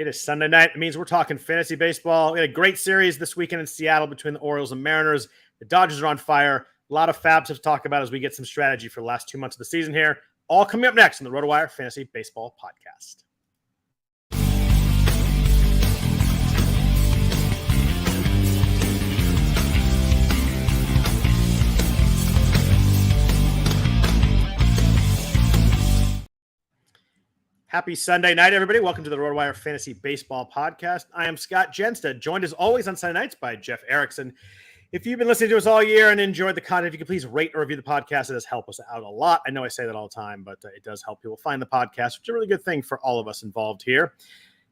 It is Sunday night. It means we're talking fantasy baseball. We had a great series this weekend in Seattle between the Orioles and Mariners. The Dodgers are on fire. A lot of FAABs to talk about as we get some strategy for the last 2 months of the season here. All coming up next on the RotoWire Fantasy Baseball Podcast. Happy Sunday night, everybody. Welcome to the RotoWire Fantasy Baseball Podcast. I am Scott Jenstad, joined as always on Sunday nights by Jeff Erickson. If you've been listening to us all year and enjoyed the content, if you could please rate or review the podcast, it does help us out a lot. I know I say that all the time, but it does help people find the podcast, which is a really good thing for all of us involved here.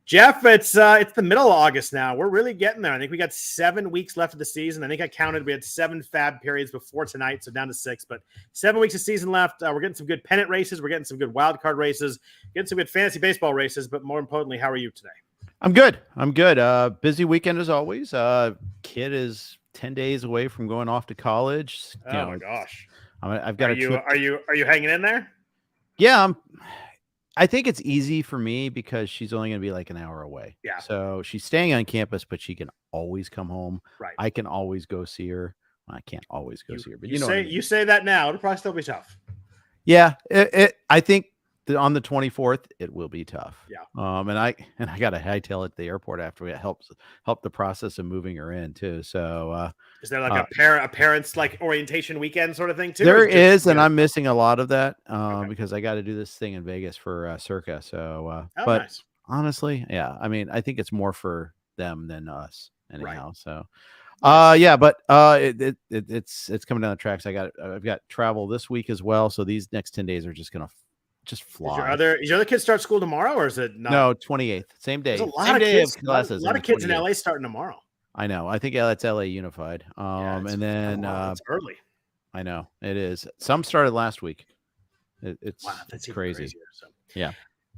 Jeff, it's the middle of August now. We're really getting there. I think we got 7 weeks left of the season. I think I counted. We had 7 FAAB periods before tonight, so down to 6. But 7 weeks of season left. We're getting some good pennant races. We're getting some good wild card races. Getting some good fantasy baseball races. But more importantly, how are you today? I'm good. Busy weekend as always. Kid is 10 days away from going off to college. My gosh! I've got Are you hanging in there? Yeah, I think it's easy for me because she's only going to be like an hour away. Yeah. So she's staying on campus, but she can always come home. Right. I can always go see her. I can't always go see her, but you say that now. It'll probably still be tough. Yeah. I think on the 24th, it will be tough. Yeah. And I got to hightail at the airport after it help the process of moving her in too. So, is there like a parents like orientation weekend sort of thing too? There is, and I'm missing a lot of that because I got to do this thing in Vegas for Circa. So, but nice. Honestly, yeah, I mean, I think it's more for them than us anyhow. Right. So, it's coming down the tracks. I've got travel this week as well. So these next 10 days are just going to fly. Is your other kids start school tomorrow, or is it not? No, 28th, same day. There's a lot of kids in LA starting tomorrow. I know. I think that's LA Unified. And then it's early. I know it is. Some started last week. It's crazy. Crazier, so. Yeah.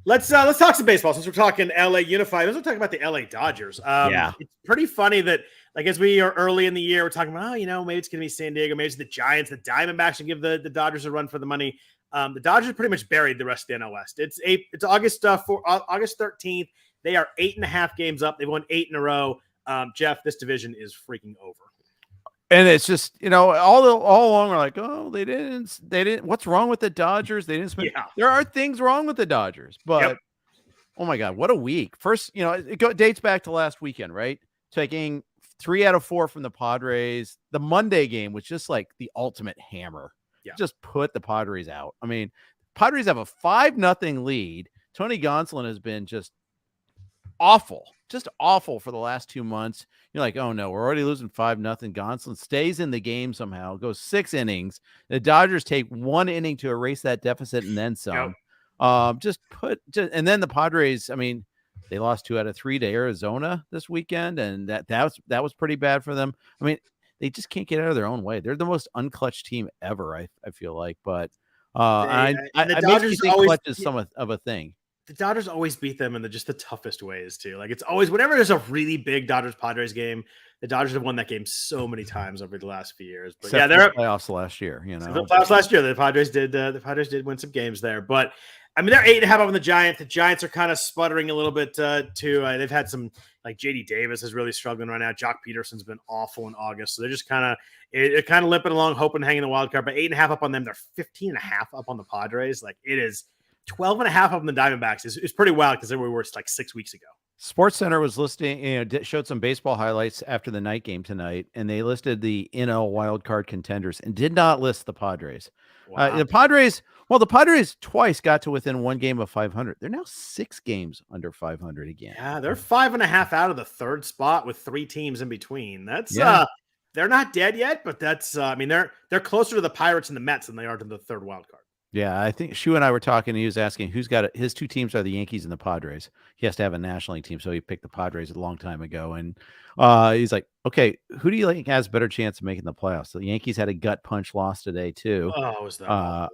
Let's talk some baseball since we're talking LA Unified. Let's talk about the LA Dodgers. It's pretty funny that like as we are early in the year, we're talking about maybe it's gonna be San Diego, maybe it's the Giants, the Diamondbacks should give the Dodgers a run for the money. The Dodgers pretty much buried the rest of the NL West. It's August 13th. They are 8.5 games up. They've won 8 in a row. Jeff, this division is freaking over. And it's just, all along we're like, they didn't. What's wrong with the Dodgers? They didn't spend. Yeah. There are things wrong with the Dodgers, but Oh my God, what a week. First, it dates back to last weekend, right? Taking 3 out of 4 from the Padres. The Monday game was just like the ultimate hammer. Yeah. Just put the Padres out. I mean, Padres have a 5-0 lead. Tony Gonsolin has been just awful for the last 2 months. You're like, oh no, we're already losing 5-0. Gonsolin stays in the game somehow, goes 6 innings. The Dodgers take 1 inning to erase that deficit and then some. And then the Padres, I mean, they lost 2 out of 3 to Arizona this weekend, and that was pretty bad for them. I mean, they just can't get out of their own way. They're the most unclutched team ever, I feel like. But I Dodgers think clutch is some of a thing. The Dodgers always beat them in the toughest ways too. Like it's always whenever there's a really big Dodgers Padres game, the Dodgers have won that game so many times over the last few years. But except they're playoffs last year. The playoffs last year, the Padres did win some games there. But I mean, they're 8.5 on the Giants. The Giants are kind of sputtering a little bit too. They've had some like JD Davis is really struggling right now. Jock Peterson's been awful in August, so they're just kind of limping along, hoping hanging the wild card. But 8.5 up on them. They're 15.5 up on the Padres. Like it is 12.5 up on the Diamondbacks. Is pretty wild because they were worse like 6 weeks ago. SportsCenter was listing, showed some baseball highlights after the night game tonight, and they listed the NL wild card contenders and did not list the Padres. Wow. The Padres twice got to within 1 game of 500. They're now 6 games under 500 again. Yeah, they're 5.5 out of the 3rd spot with 3 teams in between. That's they're not dead yet, but that's I mean they're closer to the Pirates and the Mets than they are to the 3rd wild card. Yeah, I think Shu and I were talking, and he was asking who's got it. His 2 teams are the Yankees and the Padres. He has to have a National League team, so he picked the Padres a long time ago. And he's like, okay, who do you think has a better chance of making the playoffs? So the Yankees had a gut punch loss today, too. Oh, was that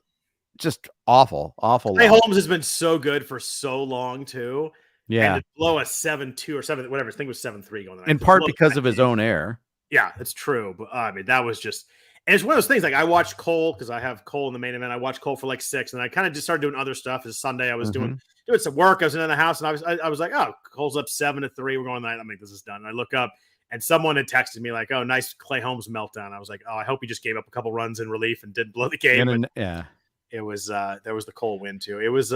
just awful. Clay Holmes has been so good for so long, too. Yeah. And to blow a 7-2 or 7, whatever, I think it was 7-3 going on. In part because of his own error. Yeah, it's true. But I mean, that was just And it's one of those things, like I watched Cole because I have Cole in the main event. I watched Cole for like 6, and I kind of just started doing other stuff. It's Sunday. I was doing some work. I was in the house, and I was like, oh, Cole's up 7-3. We're going tonight. I'm like, this is done. And I look up, and someone had texted me like, oh, nice Clay Holmes meltdown. I was like, oh, I hope he just gave up a couple runs in relief and didn't blow the game. It was there was the Cole win too. It was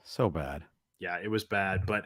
so bad. Yeah, it was bad. But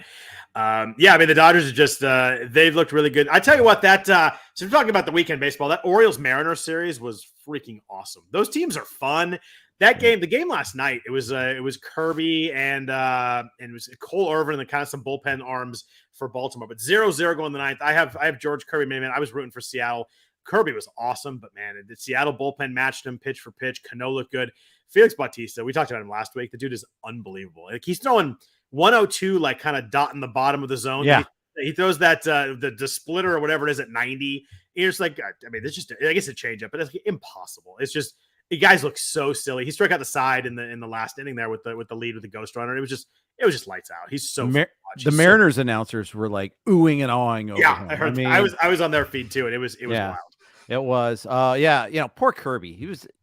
I mean, the Dodgers are just they've looked really good. I tell you what, that so we're talking about the weekend baseball. That Orioles-Mariners series was freaking awesome. Those teams are fun. That game, the game last night, it was Kirby and it was Cole Irvin and then kind of some bullpen arms for Baltimore. But 0-0 going the ninth. I have George Kirby, man. I was rooting for Seattle. Kirby was awesome, but man, the Seattle bullpen matched him pitch for pitch. Cano looked good. Felix Bautista, we talked about him last week. The dude is unbelievable. Like he's throwing 102, like kind of dotting the bottom of the zone. Yeah. He throws that the splitter or whatever it is at 90. It's like, I mean, it's just, I guess a changeup, but it's impossible. It's just, the guys look so silly. He struck out the side in the last inning there with the lead with the ghost runner. It was just lights out. He's so the Mariners announcers were like oohing and awing over him. I heard. I was on their feed too, and it was wild. It was. Poor Kirby.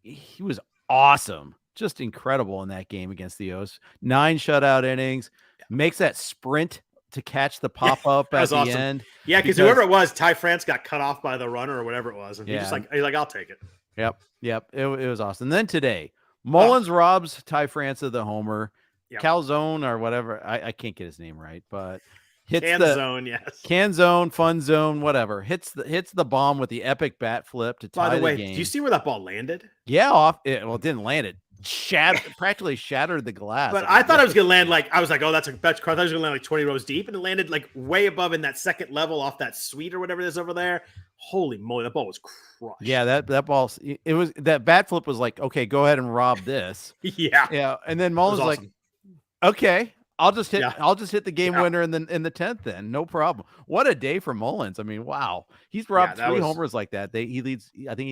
He was awesome. Just incredible in that game against the O's. 9 shutout innings. Makes that sprint to catch the pop-up at the end. Yeah, because whoever it was, Ty France got cut off by the runner or whatever it was. And he's just like, I'll take it. Yep. It was awesome. And then today, Mullins robs Ty France of the homer. Yep. Calzone or whatever. I can't get his name right, but hits Can Zone, Fun Zone, whatever. Hits the bomb with the epic bat flip to tie the game. Do you see where that ball landed? Yeah, it didn't land. It practically shattered the glass. But I thought it was going to land like, I was like, oh, that's a best car. I thought it was going to land like 20 rows deep, and it landed like way above in that second level off that suite or whatever it is over there. Holy moly, that ball was crushed. Yeah, that ball, it was, that bat flip was like, okay, go ahead and rob this. Yeah. And then Mullins was like, okay, I'll just hit the game winner in the 10th then. No problem. What a day for Mullins. I mean, wow. He's robbed 3 homers like that. I think he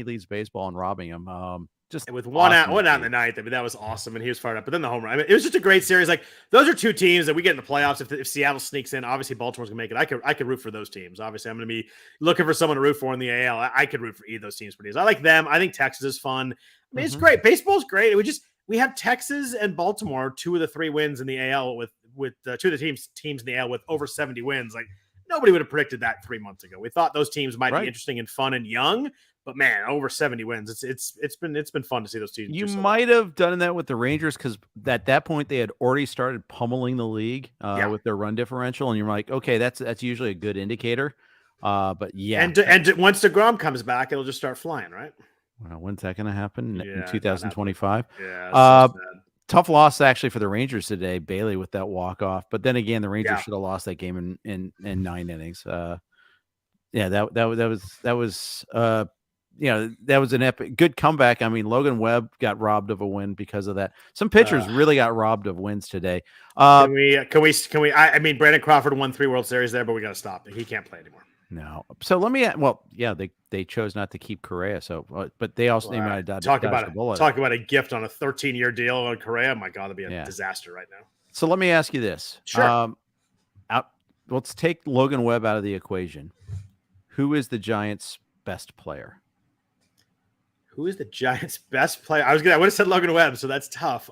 leads baseball in robbing them. Just with one out in the ninth. I mean, that was awesome, and he was fired up. But then the home run. I mean, it was just a great series. Like those are 2 teams that we get in the playoffs. If Seattle sneaks in, obviously Baltimore's gonna make it. I could root for those teams. Obviously, I'm gonna be looking for someone to root for in the AL. I could root for either of those teams for these. I like them. I think Texas is fun. I mean, it's great. Baseball's great. We have Texas and Baltimore, 2 of the 3 wins in the AL with 2 of the teams in the AL with over 70 wins. Like nobody would have predicted that 3 months ago. We thought those teams might be interesting and fun and young. But man, over 70 wins. It's been fun to see those teams. You might have done that with the Rangers because at that point they had already started pummeling the league with their run differential, and you're like, okay, that's usually a good indicator. But yeah, and once DeGrom comes back, it'll just start flying, right? Well, when's that going to happen in 2025? Yeah. Tough loss actually for the Rangers today. Bailey with that walk off, but then again, the Rangers should have lost that game in 9 innings. That was an epic, good comeback. I mean, Logan Webb got robbed of a win because of that. Some pitchers really got robbed of wins today. Can we? I mean, Brandon Crawford won 3 World Series there, but we got to stop. He can't play anymore. No. So let me. They chose not to keep Correa. So, but they also might have talk about a gift on a 13-year deal on Correa. My God, that'd be a disaster right now. So let me ask you this. Sure. Let's take Logan Webb out of the equation. Who is the Giants' best player? Who is the Giants' best player? I would have said Logan Webb, so that's tough.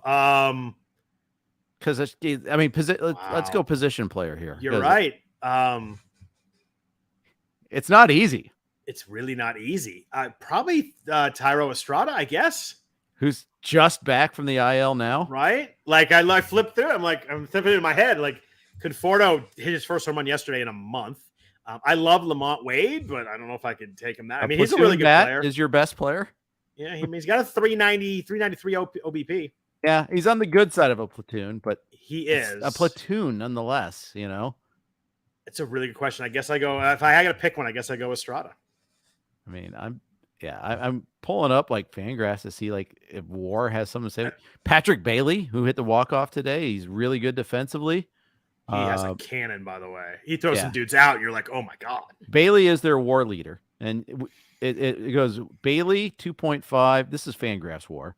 Because let's go position player here. You're right. It's not easy. It's really not easy. Probably Thairo Estrada, I guess. Who's just back from the IL now, right? Like I flipped through. I'm flipping in my head. Like Conforto hit his first home run yesterday in a month. I love Lamont Wade, but I don't know if I could take him that. I mean, he's a really good player. Is your best player? Yeah, he's got a 393 OBP. Yeah, he's on the good side of a platoon, but he is a platoon nonetheless. It's a really good question. I guess I go if I got to pick one. I guess I go Estrada. I mean, I'm pulling up like Fangraphs to see like if WAR has something to say. Patrick Bailey, who hit the walk-off today, he's really good defensively. He has a cannon, by the way. He throws some dudes out. You're like, oh my God. Bailey is their WAR leader, and it goes Bailey 2.5. This is Fangraphs WAR.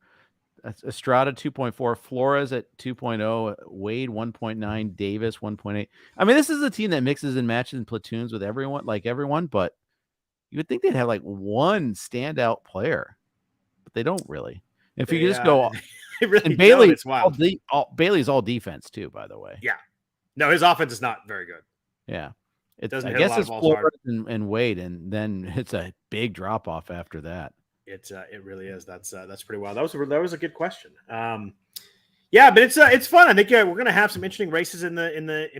Estrada 2.4, Flores at 2.0, Wade 1.9, Davis 1.8. I mean, this is a team that mixes and matches in platoons with everyone, but you would think they'd have like one standout player, but they don't really. If you just go, really and Bailey, it's wild. Bailey's all defense too, by the way. Yeah, no, his offense is not very good. Yeah, it doesn't. I guess it's Flores and Wade, and then it's a big drop off after that. It really is. That's pretty wild. That was a good question. Yeah, but it's fun. I think we're gonna have some interesting races in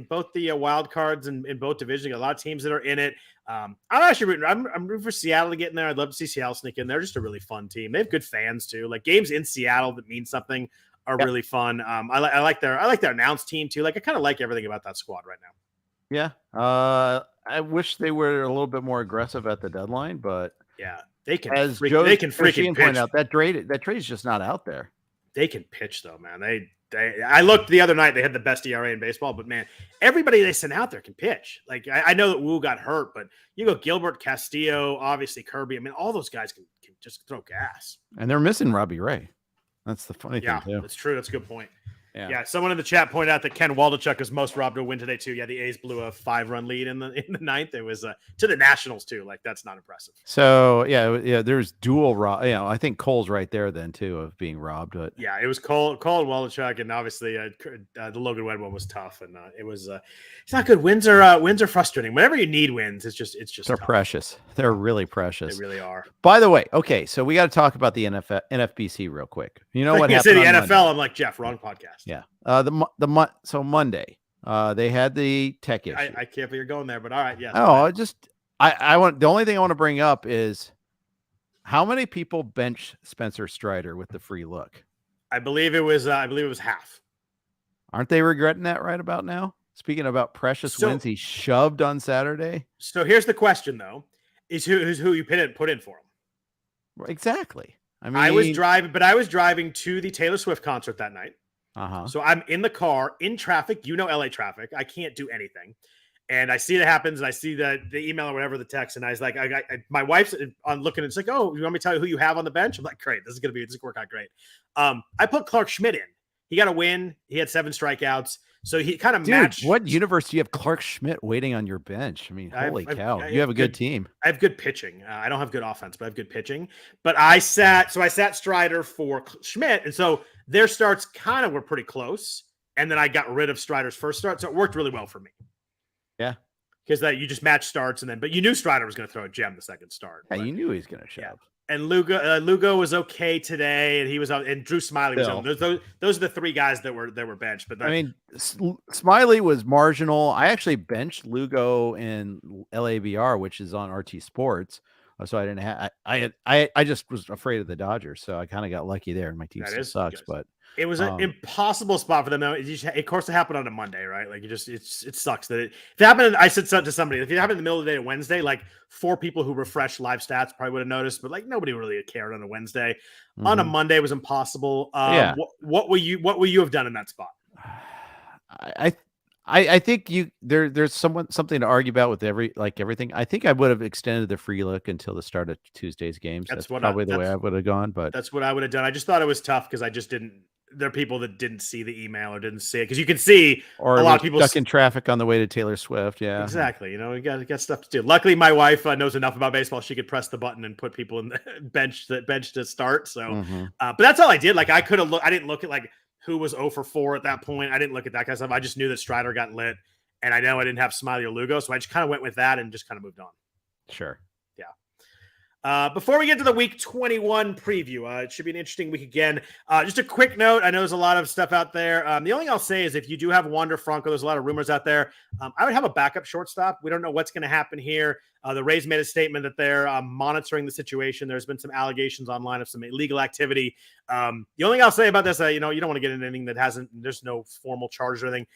both the wild cards and in both divisions. A lot of teams that are in it. I'm actually rooting. I'm rooting for Seattle to get in there. I'd love to see Seattle sneak in. They're just a really fun team. They have good fans too. Like games in Seattle that mean something are really fun. I like their announced team too. Like I kind of like everything about that squad right now. Yeah. I wish they were a little bit more aggressive at the deadline, but yeah, they can. They can freaking point out that trade is just not out there. They can pitch though, man. I looked the other night. They had the best ERA in baseball, but man, everybody they sent out there can pitch. Like I know that Wu got hurt, but you go Gilbert, Castillo, obviously Kirby. I mean, all those guys can just throw gas. And they're missing Robbie Ray. That's the funny thing too. That's true. That's a good point. Yeah. Someone in the chat pointed out that Ken Waldachuk is most robbed to win today too. Yeah, the A's blew a 5-run lead in the ninth. It was to the Nationals too. Like that's not impressive. So yeah, there's dual rob. I think Cole's right there then too of being robbed. But yeah, it was Cole and Waldachuk, and obviously the Logan Webb one was tough, and it was it's not good. Wins are frustrating. Whenever you need wins, it's just they're tough. Precious. They're really precious. They really are. By the way, okay, so we got to talk about the NFBC real quick. You know what happened? You said the NFL. Monday? I'm like Jeff, wrong podcast. Yeah. So Monday, they had the tech issue. I can't believe you're going there, but all right, yeah. Oh, I want the only thing I want to bring up is how many people bench Spencer Strider with the free look. I believe it was half. Aren't they regretting that right about now? Speaking about precious wins, he shoved on Saturday. So here's the question though: is who you put in for him? Exactly. I mean, I was driving to the Taylor Swift concert that night. So I'm in the car in traffic, LA traffic. I can't do anything. And I see it happens. And I see the email or whatever, the text. And I was like, my wife's on looking. It's like, oh, you want me to tell you who you have on the bench? I'm like, great. This is going to work out great. I put Clark Schmidt in. He got a win. He had 7 strikeouts. So he kind of matched. What universe do you have Clark Schmidt waiting on your bench? I mean, holy cow. You have a good team. I have good pitching. I don't have good offense, but I have good pitching. But I sat Strider for Schmidt. And so their starts kind of were pretty close. And then I got rid of Strider's first start. So it worked really well for me. Yeah. Because you just match starts but you knew Strider was going to throw a gem the second start. Yeah, you knew he was going to shove. Yeah. And Lugo was okay today, and he was out. And Drew Smiley was on. Those are the 3 guys that were benched. But I mean, Smiley was marginal. I actually benched Lugo in LABR, which is on RT Sports. So I didn't have. I just was afraid of the Dodgers, so I kind of got lucky there. And my team still sucks, but it was an impossible spot for them. Though, of course, it happened on a Monday, right? Like it sucks that if it happened. I said to somebody, if it happened in the middle of the day on Wednesday, like 4 people who refresh live stats probably would have noticed, but like nobody really cared on a Wednesday. Mm-hmm. On a Monday, it was impossible. What will you have done in that spot? I think there's something to argue about with everything. I think I would have extended the free look until the start of Tuesday's games. That's probably the way I would have gone, but that's what I would have done. I just thought it was tough because I just didn't. There are people that didn't see the email or didn't see it because you can see or a lot of people stuck in traffic on the way to Taylor Swift. Yeah, exactly. We got stuff to do. Luckily, my wife knows enough about baseball; she could press the button and put people in the bench to start. So, but that's all I did. Like I could have looked. I didn't look at like who was 0 for 4 at that point. I didn't look at that kind of stuff. I just knew that Strider got lit, and I know I didn't have Smiley or Lugo, so I just kind of went with that and just kind of moved on. Sure. Before we get to the week 21 preview, it should be an interesting week again. Just a quick note. I know there's a lot of stuff out there. The only thing I'll say is if you do have Wander Franco, there's a lot of rumors out there. I would have a backup shortstop. We don't know what's going to happen here. The Rays made a statement that they're monitoring the situation. There's been some allegations online of some illegal activity. The only thing I'll say about this, you don't want to get into anything that there's no formal charge or anything.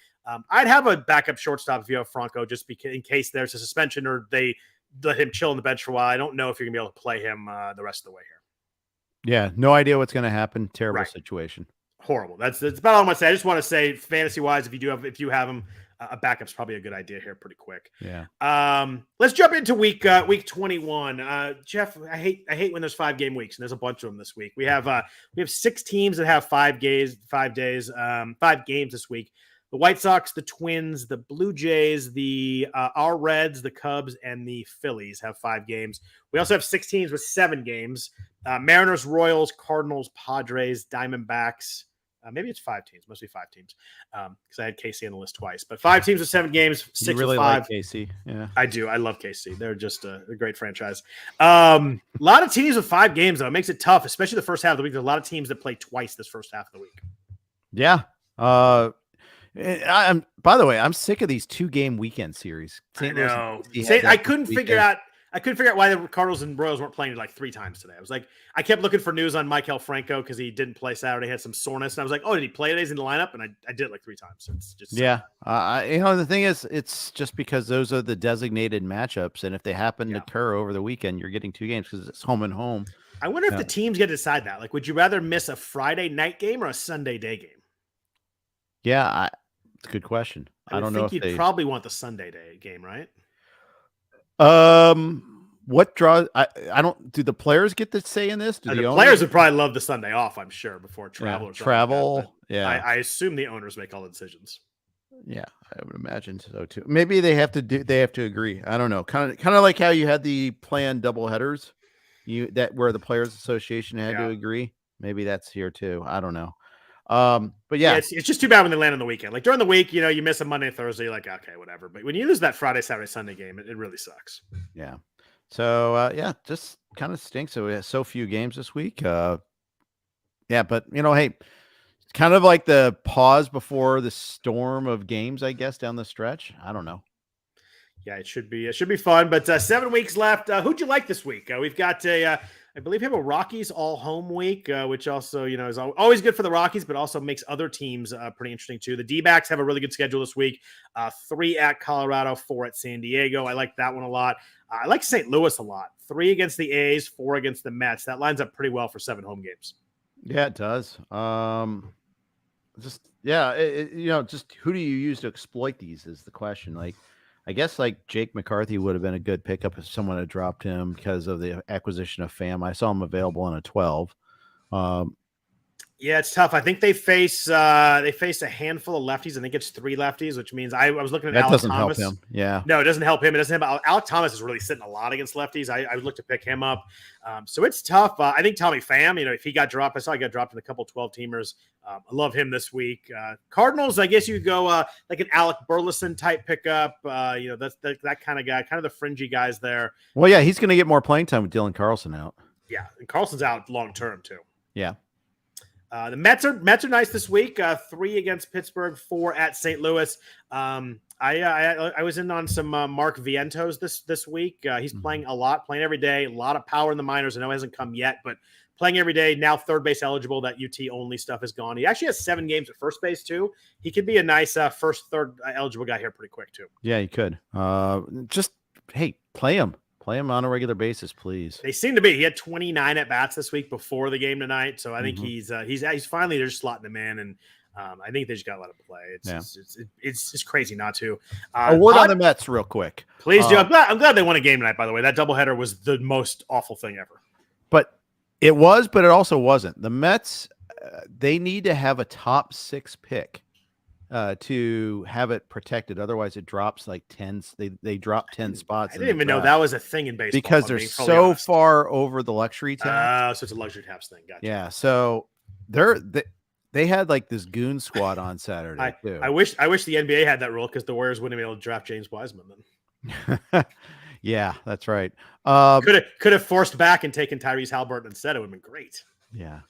I'd have a backup shortstop if you have Franco, just in case there's a suspension or they let him chill on the bench for a while. I don't know if you're gonna be able to play him the rest of the way here. Yeah, no idea what's gonna happen. Terrible situation. Horrible. That's about all I'm gonna say. I just want to say, fantasy wise, if you have him, a backup's probably a good idea here, pretty quick. Yeah. Let's jump into week 21. Jeff, I hate when there's 5-game weeks, and there's a bunch of them this week. We have 6 teams that have 5 games this week. the White Sox, the Twins, the Blue Jays, our Reds, the Cubs, and the Phillies have 5 games. We also have 6 teams with 7 games. Mariners, Royals, Cardinals, Padres, Diamondbacks. Maybe it's 5 teams. Must be 5 teams because I had KC on the list twice. But 5 teams with 7 games, 6 you really with 5. like KC. Yeah, I do. I love KC. They're just a great franchise. A lot of teams with 5 games, though. It makes it tough, especially the first half of the week. There's a lot of teams that play twice this first half of the week. Yeah. I'm. By the way, I'm sick of these 2-game weekend series. I know. I couldn't figure out why the Cardinals and Royals weren't playing like 3 times today. I kept looking for news on Maikel Franco because he didn't play Saturday, had some soreness, and I was like, oh, did he play today? He's in the lineup, and I did it like 3 times. So it's just the thing is, it's just because those are the designated matchups, and if they happen to occur over the weekend, you're getting 2 games because it's home and home. I wonder if the teams get to decide that. Like, would you rather miss a Friday night game or a Sunday day game? Yeah, it's a good question. I don't know if you'd probably want the Sunday day game, right? What draws? I don't. Do the players get to say in this? The players would probably love the Sunday off, I'm sure, before travel. I assume the owners make all the decisions. Yeah, I would imagine so too. Maybe they have to agree. I don't know. Kind of like how you had the planned double headers, where the Players Association had to agree. Maybe that's here too. I don't know. But it's just too bad when they land on the weekend. Like during the week, you miss a Monday, Thursday, you're like, okay, whatever. But when you lose that Friday, Saturday, Sunday game, it really sucks. Yeah. So just kind of stinks. So we have so few games this week. But hey, it's kind of like the pause before the storm of games, I guess, down the stretch. I don't know. Yeah, it should be fun. But 7 weeks left. Who'd you like this week? We've got I believe we have a Rockies all home week, which also, is always good for the Rockies, but also makes other teams pretty interesting too. The D-backs have a really good schedule this week. 3 at Colorado, 4 at San Diego. I like that one a lot. I like St. Louis a lot. 3 against the A's, 4 against the Mets. That lines up pretty well for 7 home games. Yeah, it does. Just who do you use to exploit these is the question. Like, I guess like Jake McCarthy would have been a good pickup if someone had dropped him because of the acquisition of FAAB. I saw him available in a 12. Yeah, it's tough. I think they face a handful of lefties. I think it's 3 lefties, which means I was looking at that Alex doesn't Thomas. Help him. Yeah, no, it doesn't help him. It doesn't help. Alex Thomas is really sitting a lot against lefties. I would look to pick him up. So it's tough. I think Tommy Pham, if he got dropped, I saw he got dropped in a couple 12-teamers. I love him this week. Cardinals, I guess you could go like an Alec Burleson type pickup. That's that kind of guy, kind of the fringy guys there. Well, yeah, he's going to get more playing time with Dylan Carlson out. Yeah, and Carlson's out long term too. Yeah. The Mets are nice this week. 3 against Pittsburgh, 4 at St. Louis. I was in on some Mark Vientos this week. He's playing a lot, playing every day. A lot of power in the minors. I know it hasn't come yet, but playing every day. Now third base eligible. That UT only stuff is gone. He actually has 7 games at first base too. He could be a nice third eligible guy here pretty quick too. Yeah, he could. Play him. Play him on a regular basis, please. They seem to be. He had 29 at bats this week before the game tonight, so I think he's finally they're just slotting him in, and I think they just got to let him play. It's just crazy not to. A word on the Mets, real quick, please do. I'm glad they won a game tonight. By the way, that doubleheader was the most awful thing ever. But it also wasn't. The Mets, they need to have a top 6 pick to have it protected. Otherwise it drops like 10. They drop 10 spots. I didn't even know that was a thing in baseball because they're so far over the luxury tax. So it's a luxury tax thing. Gotcha. Yeah. So they had like this goon squad on Saturday too. I wish the NBA had that rule because the Warriors wouldn't be able to draft James Wiseman then. Yeah, that's right. Could have forced back and taken Tyrese Halliburton instead. It would have been great. Yeah.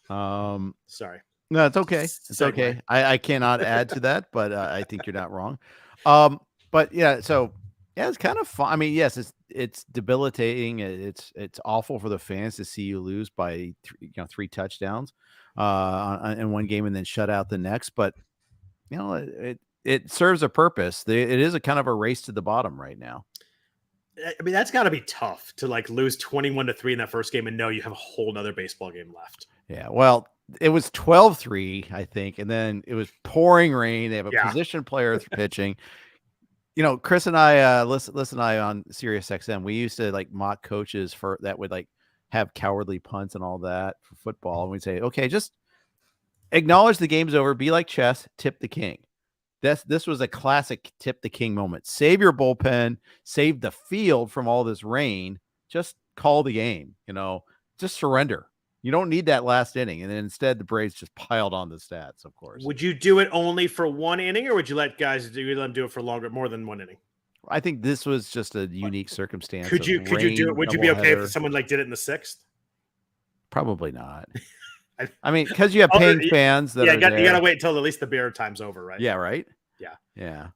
Sorry. No, it's okay. It's okay. I cannot add to that, but I think you're not wrong. But yeah, so yeah, it's kind of fun. I mean, yes, it's debilitating. It's awful for the fans to see you lose by 3 touchdowns in one game and then shut out the next. But it serves a purpose. It is a kind of a race to the bottom right now. I mean, that's got to be tough to like lose 21-3 in that first game and know you have a whole nother baseball game left. Yeah, well, it was 12-3, I think, and then it was pouring rain. They have a position player pitching. Chris and I, listen and I on Sirius XM, we used to like mock coaches that would like have cowardly punts and all that for football, and we'd say, okay, just acknowledge the game's over, be like chess, tip the king. this was a classic tip the king moment. Save your bullpen, save the field from all this rain. Just call the game, just surrender. You don't need that last inning. And then instead the Braves just piled on the stats, of course. Would you do it only for one inning, or would you let them do it for more than one inning? I think this was just a unique circumstance. Could you do it? Would you be okay if someone did it in the 6th? Probably not. I mean, because you have paying fans that you got to wait until at least the beer time's over, right? Yeah, right? Yeah.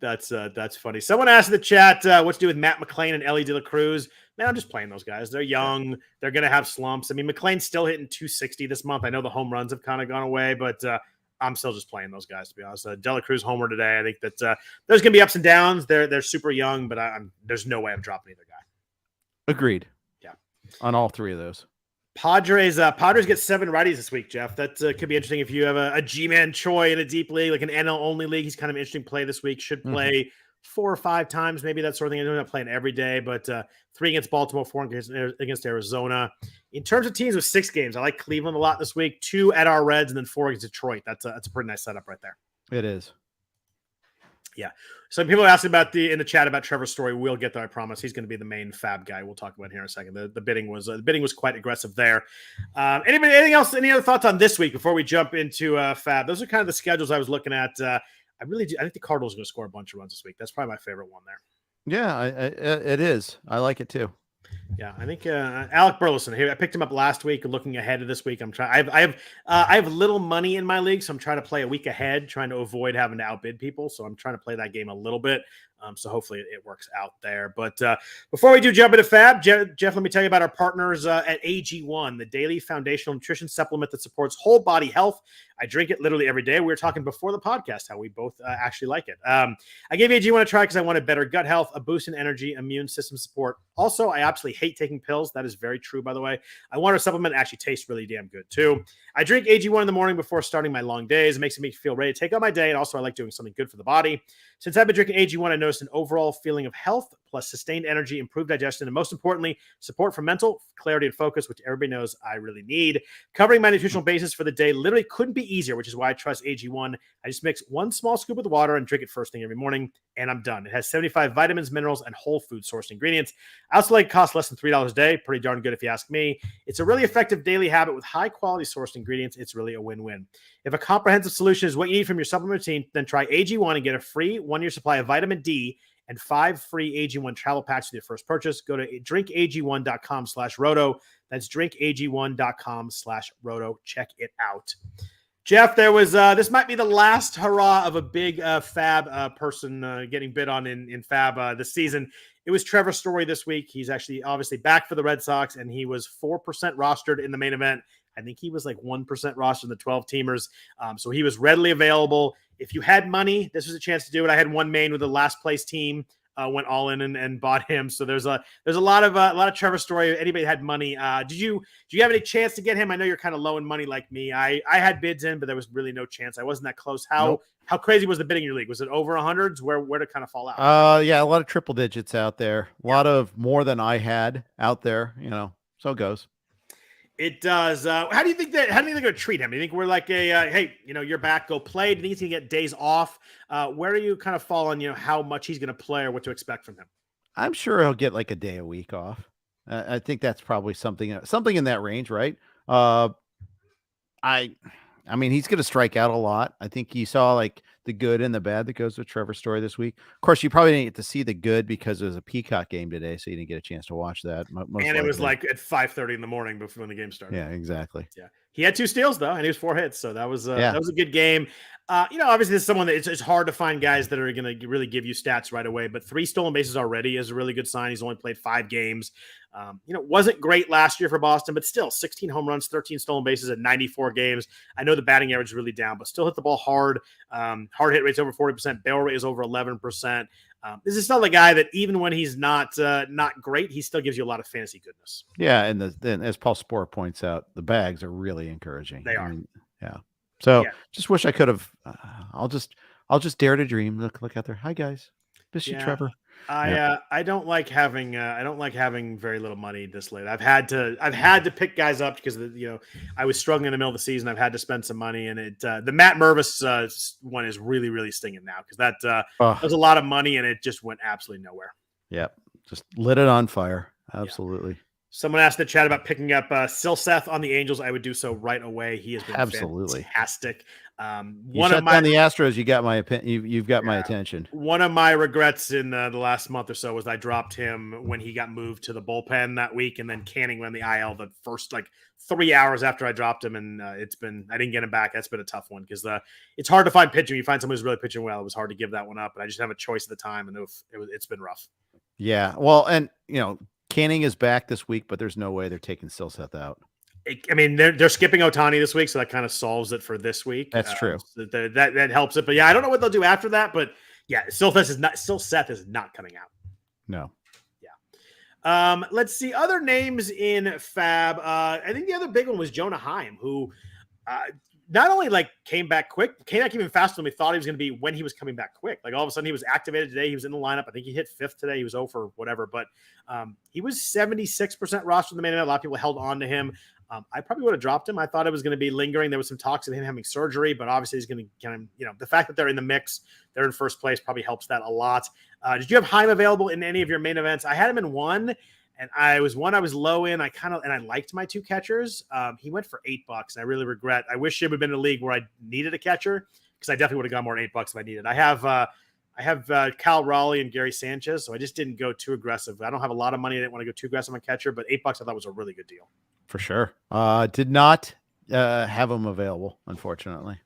That's funny. Someone asked in the chat, what's to do with Matt McClain and Ellie De La Cruz? Man, I'm just playing those guys. They're young. They're going to have slumps. I mean, McClain's still hitting 260 this month. I know the home runs have kind of gone away, but I'm still just playing those guys, to be honest. De La Cruz homer today. I think that there's going to be ups and downs. They're super young, but there's no way I'm dropping either guy. Agreed. Yeah. On all three of those. Padres get 7 righties this week, Jeff. That could be interesting if you have a G-Man Choi in a deep league, like an NL only league. He's kind of an interesting play this week. Should play 4 or 5 times, maybe that sort of thing. I'm not playing every day, but 3 against Baltimore, 4 against Arizona. In terms of teams with 6 games, I like Cleveland a lot this week. 2 at our Reds and then 4 against Detroit. That's a pretty nice setup right there. It is. Yeah. So people are asking in the chat about Trevor Story. We'll get there. I promise. He's going to be the main FAAB guy. We'll talk about here in a second. The bidding was quite aggressive there. Anything else? Any other thoughts on this week before we jump into FAAB? Those are kind of the schedules I was looking at. I think the Cardinals are going to score a bunch of runs this week. That's probably my favorite one there. Yeah, it is. I like it too. Yeah, I think Alec Burleson here. I picked him up last week. Looking ahead of this week, I'm trying. I have little money in my league, so I'm trying to play a week ahead, trying to avoid having to outbid people. So I'm trying to play that game a little bit. So hopefully it works out there. But before we do jump into FAAB, Jeff, let me tell you about our partners at AG1, the daily foundational nutrition supplement that supports whole body health. I drink it literally every day. We were talking before the podcast how we both actually like it. I gave AG1 a try because I wanted better gut health, a boost in energy, immune system support. Also, I absolutely hate taking pills. That is very true, by the way. I want a supplement that actually tastes really damn good, too. I drink AG1 in the morning before starting my long days. It makes me feel ready to take on my day, and also I like doing something good for the body. Since I've been drinking AG1, I noticed an overall feeling of health, plus sustained energy, improved digestion, and most importantly, support for mental clarity and focus, which everybody knows I really need. Covering my nutritional basis for the day literally couldn't be easier, which is why I trust AG1. I just mix 1 small scoop with water and drink it first thing every morning, and I'm done. It has 75 vitamins, minerals, and whole food sourced ingredients. I also like it costs less than $3 a day. Pretty darn good if you ask me. It's a really effective daily habit with high quality sourced ingredients. It's really a win-win. If a comprehensive solution is what you need from your supplement routine, then try AG1 and get a free 1-year supply of vitamin D and 5 free AG1 travel packs with your first purchase. Go to drinkag1.com/roto. That's drinkag1.com/roto. Check it out. Jeff, there was this might be the last hurrah of a big FAAB person getting bid on in FAAB this season. It was Trevor Story this week. He's actually obviously back for the Red Sox, and he was 4% rostered in the main event. I think he was like 1% rostered in the 12 teamers. So he was readily available. If you had money, this was a chance to do it. I had one main with the last place team. Went all in and bought him. So there's a lot of Trevor Story. Anybody had money? Do you have any chance to get him? I know you're kind of low in money like me. I had bids in, but there was really no chance. I wasn't that close. How crazy was the bidding in your league? Was it over 100s? Where did it kind of fall out? Yeah, a lot of triple digits out there. A lot of more than I had out there. So it goes. It does. How do you think they're going to treat him? Do you think we're like hey, you're back, go play? Do you think he's going to get days off? Where do you kind of fall on, how much he's going to play or what to expect from him? I'm sure he'll get like a day a week off. I think that's probably something in that range, right? I mean, he's going to strike out a lot. I think you saw like the good and the bad that goes with Trevor Story this week. Of course, you probably didn't get to see the good because it was a Peacock game today, so you didn't get a chance to watch that. And it was like at 5:30 in the morning before the game started. Yeah, exactly. Yeah, he had 2 steals though, and he was 4 hits, so that was a good game. Obviously, this is someone that it's hard to find guys that are going to really give you stats right away. But 3 stolen bases already is a really good sign. He's only played 5 games. Wasn't great last year for Boston, but still 16 home runs, 13 stolen bases at 94 games. I know the batting average is really down, but still hit the ball hard. Hard hit rate's over 40%. Barrel rate is over 11%. This is still the guy that even when he's not great, he still gives you a lot of fantasy goodness. Yeah, and then as Paul Sporer points out, the bags are really encouraging. They are. Yeah. So just wish I could have. I'll just dare to dream. Look out there. Hi guys. Miss you, Yeah. Trevor. I don't like having very little money this late. I've had to pick guys up because I was struggling in the middle of the season. I've had to spend some money, and the Matt Mervis one is really, really stinging now because that was a lot of money and it just went absolutely nowhere. Yep, just lit it on fire. Absolutely. Yeah. Someone asked the chat about picking up Silseth on the Angels. I would do so right away. He has been fantastic. You shut down the Astros. You got my opinion. You've got my attention. One of my regrets in the last month or so was I dropped him when he got moved to the bullpen that week, and then Canning went in the IL the first 3 hours after I dropped him, and I didn't get him back. That's been a tough one because it's hard to find pitching. You find someone who's really pitching well. It was hard to give that one up, but I just didn't have a choice at the time, and it's been rough. Yeah, well, and Canning is back this week, but there's no way they're taking Silseth out. They're skipping Ohtani this week, so that kind of solves it for this week. That's true. So that helps it. But yeah, I don't know what they'll do after that. But yeah, Silseth is not coming out. No. Yeah. Let's see other names in FAAB. I think the other big one was Jonah Heim, who not only came back even faster than we thought he was going to be when he was coming back quick. All of a sudden he was activated today. He was in the lineup. I think he hit 5th today. He was 0 for whatever, but he was 76% rostered in the main event. A lot of people held on to him. I probably would have dropped him. I thought it was going to be lingering. There was some talks of him having surgery, but obviously he's going to the fact that they're in the mix, they're in first place probably helps that a lot. Did you have Heim available in any of your main events? I had him in one. And I was low in. I liked my 2 catchers. He went for $8, and I really regret. I wish it would have been in a league where I needed a catcher because I definitely would have gone more than $8 if I needed. I have Cal Raleigh and Gary Sanchez, so I just didn't go too aggressive. I don't have a lot of money. I didn't want to go too aggressive on catcher, but $8 I thought was a really good deal. For sure. Did not have him available, unfortunately.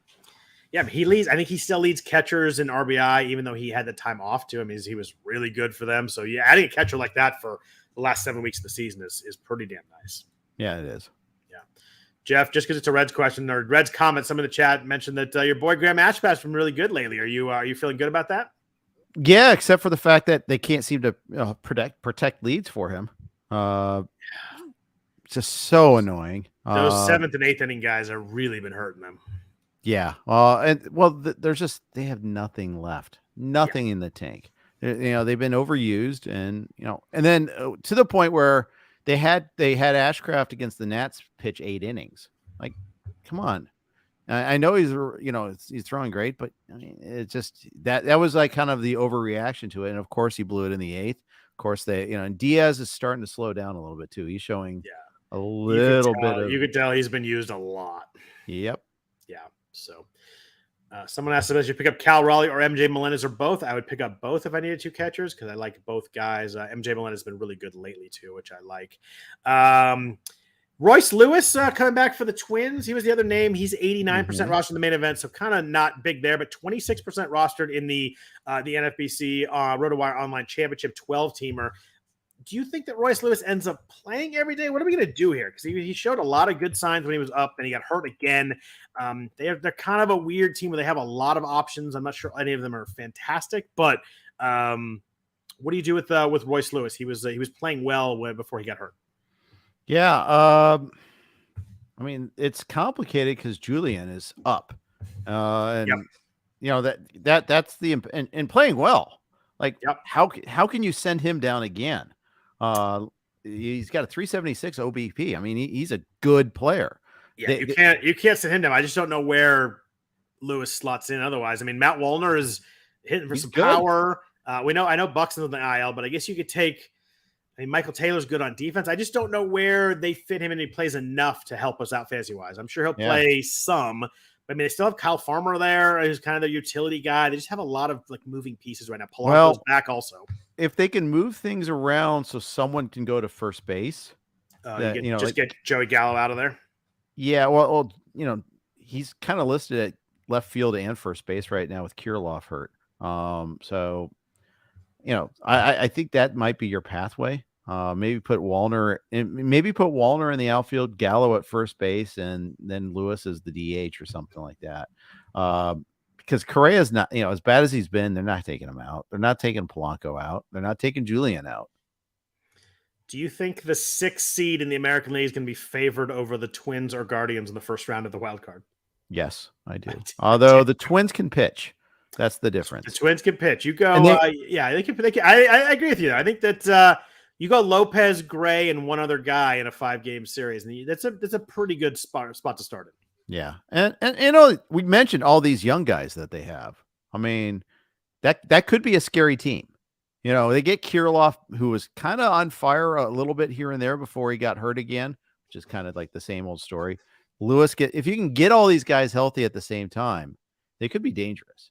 Yeah, he leads. I think he still leads catchers in RBI, even though he had the time off to him. He was really good for them. So yeah, adding a catcher like that for the last 7 weeks of the season is pretty damn nice. Yeah, it is. Yeah. Jeff, just because it's a Reds question or Reds comment, some in the chat mentioned that your boy Graham Ashpass has been really good lately. Are you feeling good about that? Yeah, except for the fact that they can't seem to protect leads for him. It's just so annoying. Those 7th and 8th inning guys have really been hurting them. Yeah. They have nothing left, nothing in the tank. They've been overused, and then to the point where they had Ashcraft against the Nats pitch 8 innings. Come on. I know he's throwing great, but it's just that was kind of the overreaction to it. And of course he blew it in the 8th. Of course and Diaz is starting to slow down a little bit too. He's showing a little bit. You could tell he's been used a lot. Yep. Yeah. So someone asked if I should pick up Cal Raleigh or MJ Melendez or both. I would pick up both if I needed 2 catchers because I like both guys. MJ Melendez has been really good lately too, which I like. Royce Lewis coming back for the Twins. He was the other name. He's 89% rostered in the main event, so kind of not big there, but 26% rostered in the NFBC RotoWire Online Championship 12-teamer. Do you think that Royce Lewis ends up playing every day? What are we going to do here? Because he showed a lot of good signs when he was up, and he got hurt again. They're kind of a weird team where they have a lot of options. I'm not sure any of them are fantastic, but what do you do with Royce Lewis? He was playing well before he got hurt. Yeah, it's complicated because Julian is up, and that's the and playing well. How can you send him down again? He's got a 376 OBP. He's a good player. Yeah, you can't send him down. I just don't know where Lewis slots in otherwise. Matt Wallner is hitting for some power. I know Buxton's on the IL, but I guess you could take. Michael Taylor's good on defense. I just don't know where they fit him and he plays enough to help us out fantasy-wise. I'm sure he'll play some, but they still have Kyle Farmer there, who's kind of their utility guy. They just have a lot of moving pieces right now. Polanco's back also. If they can move things around so someone can go to first base, get Joey Gallo out of there. Yeah, well, he's kind of listed at left field and first base right now with Kirilloff hurt. I think that might be your pathway. Maybe put Wallner in the outfield, Gallo at first base, and then Lewis as the DH or something like that. Because Correa's not, as bad as he's been, they're not taking him out. They're not taking Polanco out. They're not taking Julian out. Do you think the 6th seed in the American League is going to be favored over the Twins or Guardians in the first round of the wild card? Yes, I do. Although the Twins can pitch. That's the difference. The Twins can pitch. You go, they can. I agree with you. I think that you go Lopez, Gray, and one other guy in a 5-game series, and that's a pretty good spot to start it. Yeah, and we mentioned all these young guys that they have. I mean, that could be a scary team. They get Kirilloff, who was kind of on fire a little bit here and there before he got hurt again, which is kind of like the same old story. Lewis, if you can get all these guys healthy at the same time, they could be dangerous.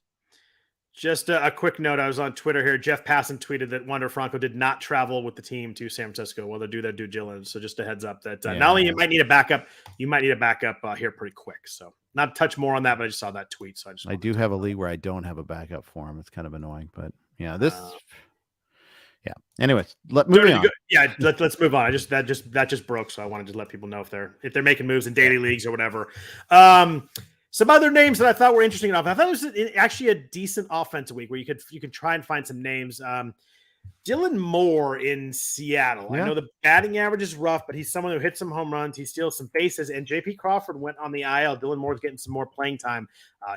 Just a quick note. I was on Twitter here. Jeff Passan tweeted that Wander Franco did not travel with the team to San Francisco while they do their due diligence. So just a heads up that not only you might need a backup, you might need a backup here pretty quick. So not touch more on that, but I just saw that tweet. So I do have a league where I don't have a backup for him. It's kind of annoying, but yeah, Anyways, let's move on. Yeah, let's move on. That just broke, so I wanted to let people know if they're making moves in daily leagues or whatever. Some other names that I thought were interesting enough. I thought it was actually a decent offensive week where you could try and find some names. Dylan Moore in Seattle. Yeah. I know the batting average is rough, but he's someone who hits some home runs. He steals some bases, and J.P. Crawford went on the IL. Dylan Moore's getting some more playing time.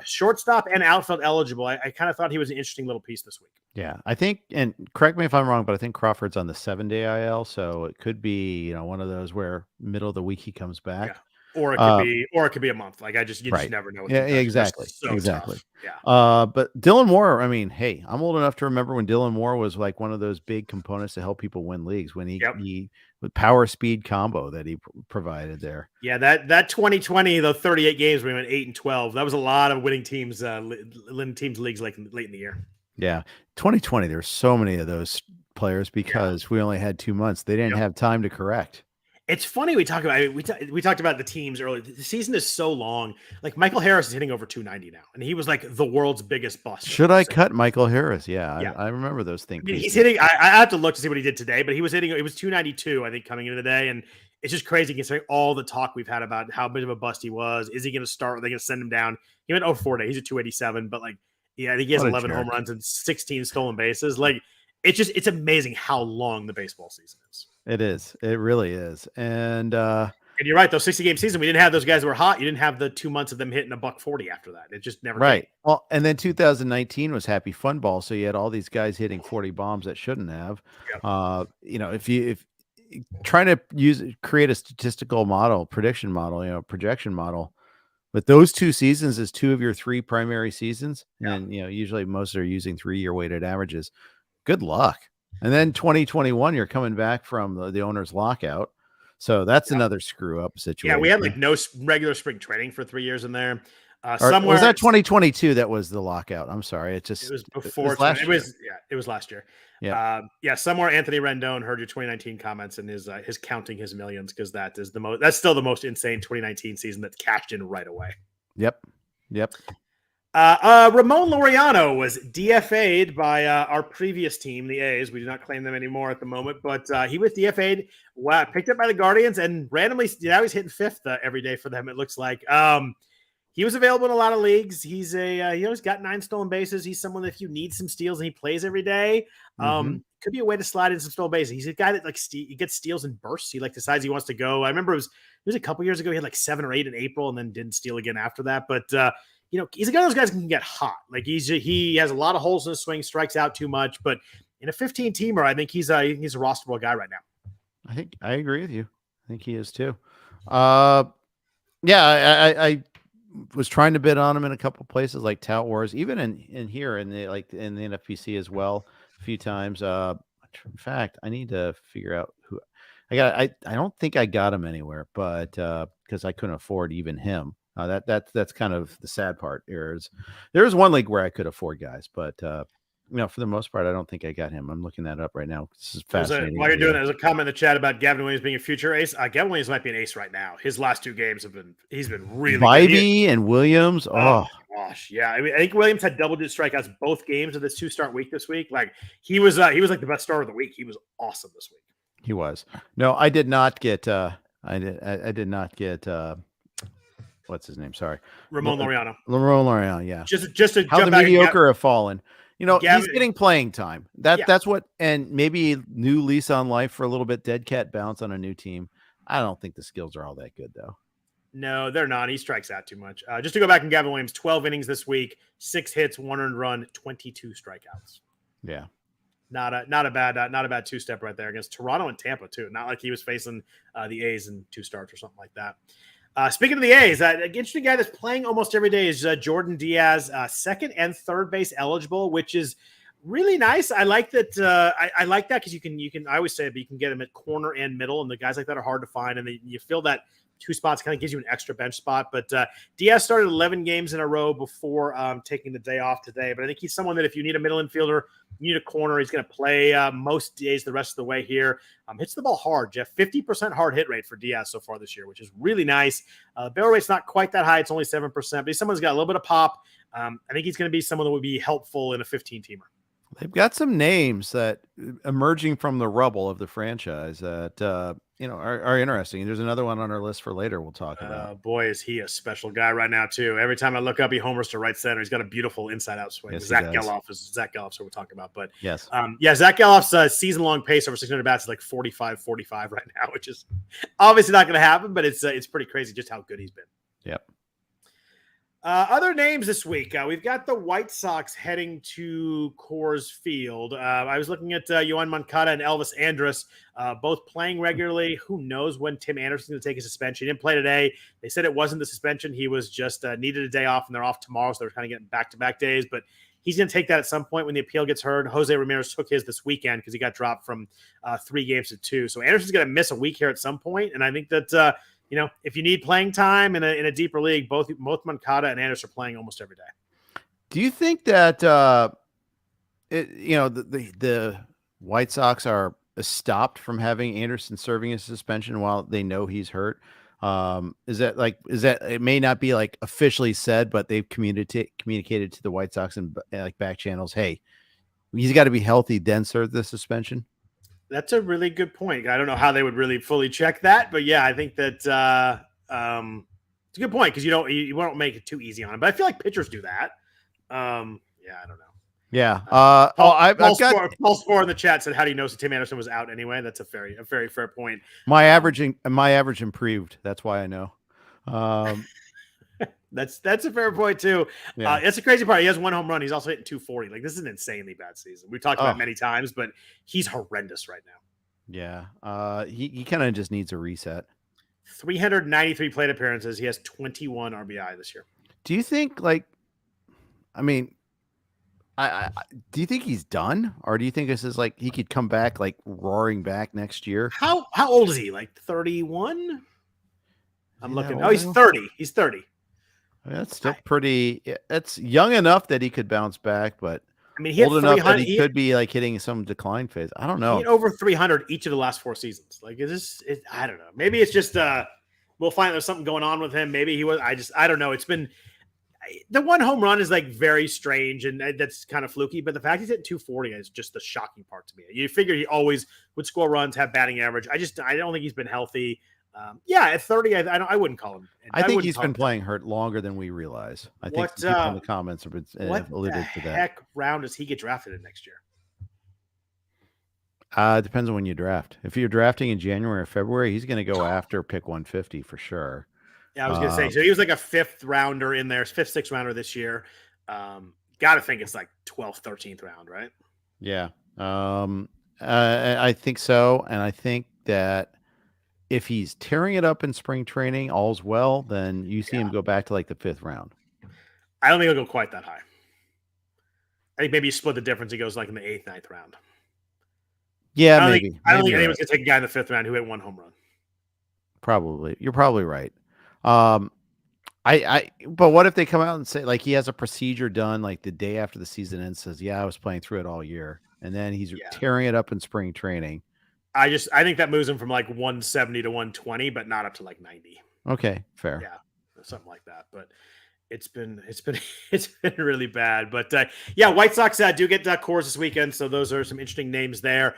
Shortstop and outfield eligible. I kind of thought he was an interesting little piece this week. Yeah, I think, and correct me if I'm wrong, but I think Crawford's on the 7-day IL, so it could be one of those where middle of the week he comes back. Yeah. Or it could be a month. Like just never know. Yeah, exactly. So exactly. Tough. Yeah. But Dylan Moore, I mean, hey, I'm old enough to remember when Dylan Moore was like one of those big components to help people win leagues when he with power speed combo that he provided there. Yeah, that 2020, the 38 games we went 8-12. That was a lot of winning teams, leagues like late in the year. Yeah, 2020. There's so many of those players because we only had 2 months. They didn't have time to correct. It's funny we talked about the teams earlier. The season is so long. Like Michael Harris is hitting over 290 now, and he was like the world's biggest bust. Should I cut Michael Harris? Yeah. I remember those things. I mean, he's hitting. I have to look to see what he did today, but he was hitting. It was 292, I think, coming into the day, and it's just crazy considering all the talk we've had about how big of a bust he was. Is he going to start? Are they going to send him down? He went 0-4 today. He's at 287, but I think he has 11 home runs and 16 stolen bases. Like it's amazing how long the baseball season is. It is. It really is. And you're right. Those 60-game season, we didn't have those guys who were hot. You didn't have the 2 months of them hitting $140 after that. It just never came. Well, and then 2019 was Happy Fun Ball, so you had all these guys hitting 40 bombs that shouldn't have. Yep. If trying to create a statistical model, prediction model, projection model, but those 2 seasons is 2 of your 3 primary seasons, and usually most are using 3-year weighted averages. Good luck. And then 2021, you're coming back from the owner's lockout. So that's another screw up situation. Yeah, we had no regular spring training for 3 years in there. Somewhere was that 2022 that was the lockout? I'm sorry. It was before. It was last year. Yeah. Somewhere Anthony Rendon heard your 2019 comments and his counting his millions because that's still the most insane 2019 season that's cashed in right away. Yep. Ramon Laureano was DFA'd by our previous team, the A's. We do not claim them anymore at the moment, but he was DFA'd, picked up by the Guardians, and randomly now he's hitting 5th every day for them. It looks like he was available in a lot of leagues. He's he's got 9 stolen bases. He's someone that if you need some steals and he plays every day, could be a way to slide in some stolen bases. He's a guy that he gets steals in bursts. He decides he wants to go. I remember it was a couple years ago. He had 7 or 8 in April and then didn't steal again after that, but. He's a guy of those guys who can get hot. He has a lot of holes in his swing, strikes out too much, but in a 15-teamer, I think he's a rosterable guy right now. I think I agree with you. I think he is too. I was trying to bid on him in a couple places like Tout Wars, even in here in the NFPC as well a few times. In fact, I need to figure out who I got. I don't think I got him anywhere, but because I couldn't afford even him. That's kind of the sad part. There's one league where I could afford guys, but for the most part, I don't think I got him. I'm looking that up right now. This is fascinating. While you're doing that, there's a comment in the chat about Gavin Williams being a future ace. Gavin Williams might be an ace right now. His last 2 games he's been really Vibey and Williams. Oh gosh, yeah. I think Williams had double-digit strikeouts both games of this 2-start week this week. He was like the best starter of the week. He was awesome this week. He was. No, I did not get. I did not get. What's his name? Sorry, Ramon Laureano. Yeah. Just to how jump the back mediocre have fallen. Gavin, he's getting playing time. That's what, and maybe new lease on life for a little bit. Dead cat bounce on a new team. I don't think the skills are all that good though. No, they're not. He strikes out too much. Just to go back and Gavin Williams, 12 innings this week, 6 hits, 1 earned run, 22 strikeouts. Yeah. Not a bad two-step right there against Toronto and Tampa too. Not like he was facing the A's in 2 starts or something like that. Speaking of the A's, an interesting guy that's playing almost every day is Jordan Diaz, second and third base eligible, which is really nice. I like that. I like that because you can. I always say it, but you can get him at corner and middle, and the guys like that are hard to find, and you feel that 2 spots kind of gives you an extra bench spot. But Diaz started 11 games in a row before taking the day off today. But I think he's someone that if you need a middle infielder, you need a corner, he's going to play most days the rest of the way here. Hits the ball hard, Jeff. 50% hard hit rate for Diaz so far this year, which is really nice. Barrel rate's not quite that high. It's only 7%, but he's someone who's got a little bit of pop. I think he's going to be someone that would be helpful in a 15-teamer. They've got some names that emerging from the rubble of the franchise that are interesting. There's another one on our list for later we'll talk about. Boy, is he a special guy right now too. Every time I look up, he homers to right center. He's got a beautiful inside-out swing. Yes, Zach Geloff who we're talking about. But yes, Zach Geloff's season-long pace over 600 bats is like 45 right now, which is obviously not going to happen. But it's pretty crazy just how good he's been. Yep. Other names this week. We've got the White Sox heading to Coors Field. I was looking at Yoan Moncada and Elvis Andrus, both playing regularly. Who knows when Tim Anderson's going to take a suspension? He didn't play today. They said it wasn't the suspension. He was just needed a day off, and they're off tomorrow, so they're kind of getting back-to-back days. But he's going to take that at some point when the appeal gets heard. Jose Ramirez took his this weekend because he got dropped from 3 games to 2. So Anderson's going to miss a week here at some point, and I think that if you need playing time in a deeper league, both Moncada and Anderson are playing almost every day. Do you think that the White Sox are stopped from having Anderson serving a suspension while they know he's hurt? Is that it may not be like officially said, but they've communicated to the White Sox and like back channels, hey, he's got to be healthy, then serve the suspension? That's a really good point. I don't know how they would really fully check that, but yeah, I think that it's a good point because you won't make it too easy on him. But I feel like pitchers do that. I don't know. Yeah. Paul Spore in the chat said, "How do you know Tim Anderson was out anyway?" That's a very fair point. My average improved. That's why I know. That's a fair point too. Yeah. That's a crazy part. He has 1 home run. He's also hitting 240. Like, this is an insanely bad season. We've talked about it many times, but he's horrendous right now. Yeah. He kind of just needs a reset. 393 plate appearances. He has 21 RBI this year. Do you think do you think he's done, or do you think this is like he could come back like roaring back next year? How old is he? Like 31? I'm looking. Oh, he's 30. He's 30. That's still pretty. That's young enough that he could bounce back, but I mean, old enough that he could be like hitting some decline phase. I don't know. He hit over 300 each of the last 4 seasons. Like, I don't know. Maybe it's just we'll find there's something going on with him. Maybe he was. I don't know. It's been the 1 home run is like very strange, and that's kind of fluky. But the fact he's hitting 240 is just the shocking part to me. You figure he always would score runs, have batting average. I don't think he's been healthy. At 30, I wouldn't call him. I think he's been playing hurt longer than we realize. I think people in the comments have alluded to that. What heck round does he get drafted in next year? It depends on when you draft. If you're drafting in January or February, he's going to go after pick 150 for sure. Yeah, I was going to say. So he was like a 5th rounder in there, 5th, 6th rounder this year. Got to think it's like 12th, 13th round, right? Yeah. I think so. And I think that if he's tearing it up in spring training, all's well, then you see him go back to like the 5th round. I don't think he'll go quite that high. I think maybe you split the difference. He goes like in the 8th, 9th round. Yeah, I don't maybe. Think anyone's going to take a guy in the 5th round who hit 1 home run. Probably. You're probably right. But what if they come out and say like he has a procedure done like the day after the season ends, says, I was playing through it all year. And then he's tearing it up in spring training. I think that moves him from like 170 to 120, but not up to like 90. Okay, fair. Yeah, something like that. But it's been really bad. But White Sox do get Coors this weekend, so those are some interesting names there.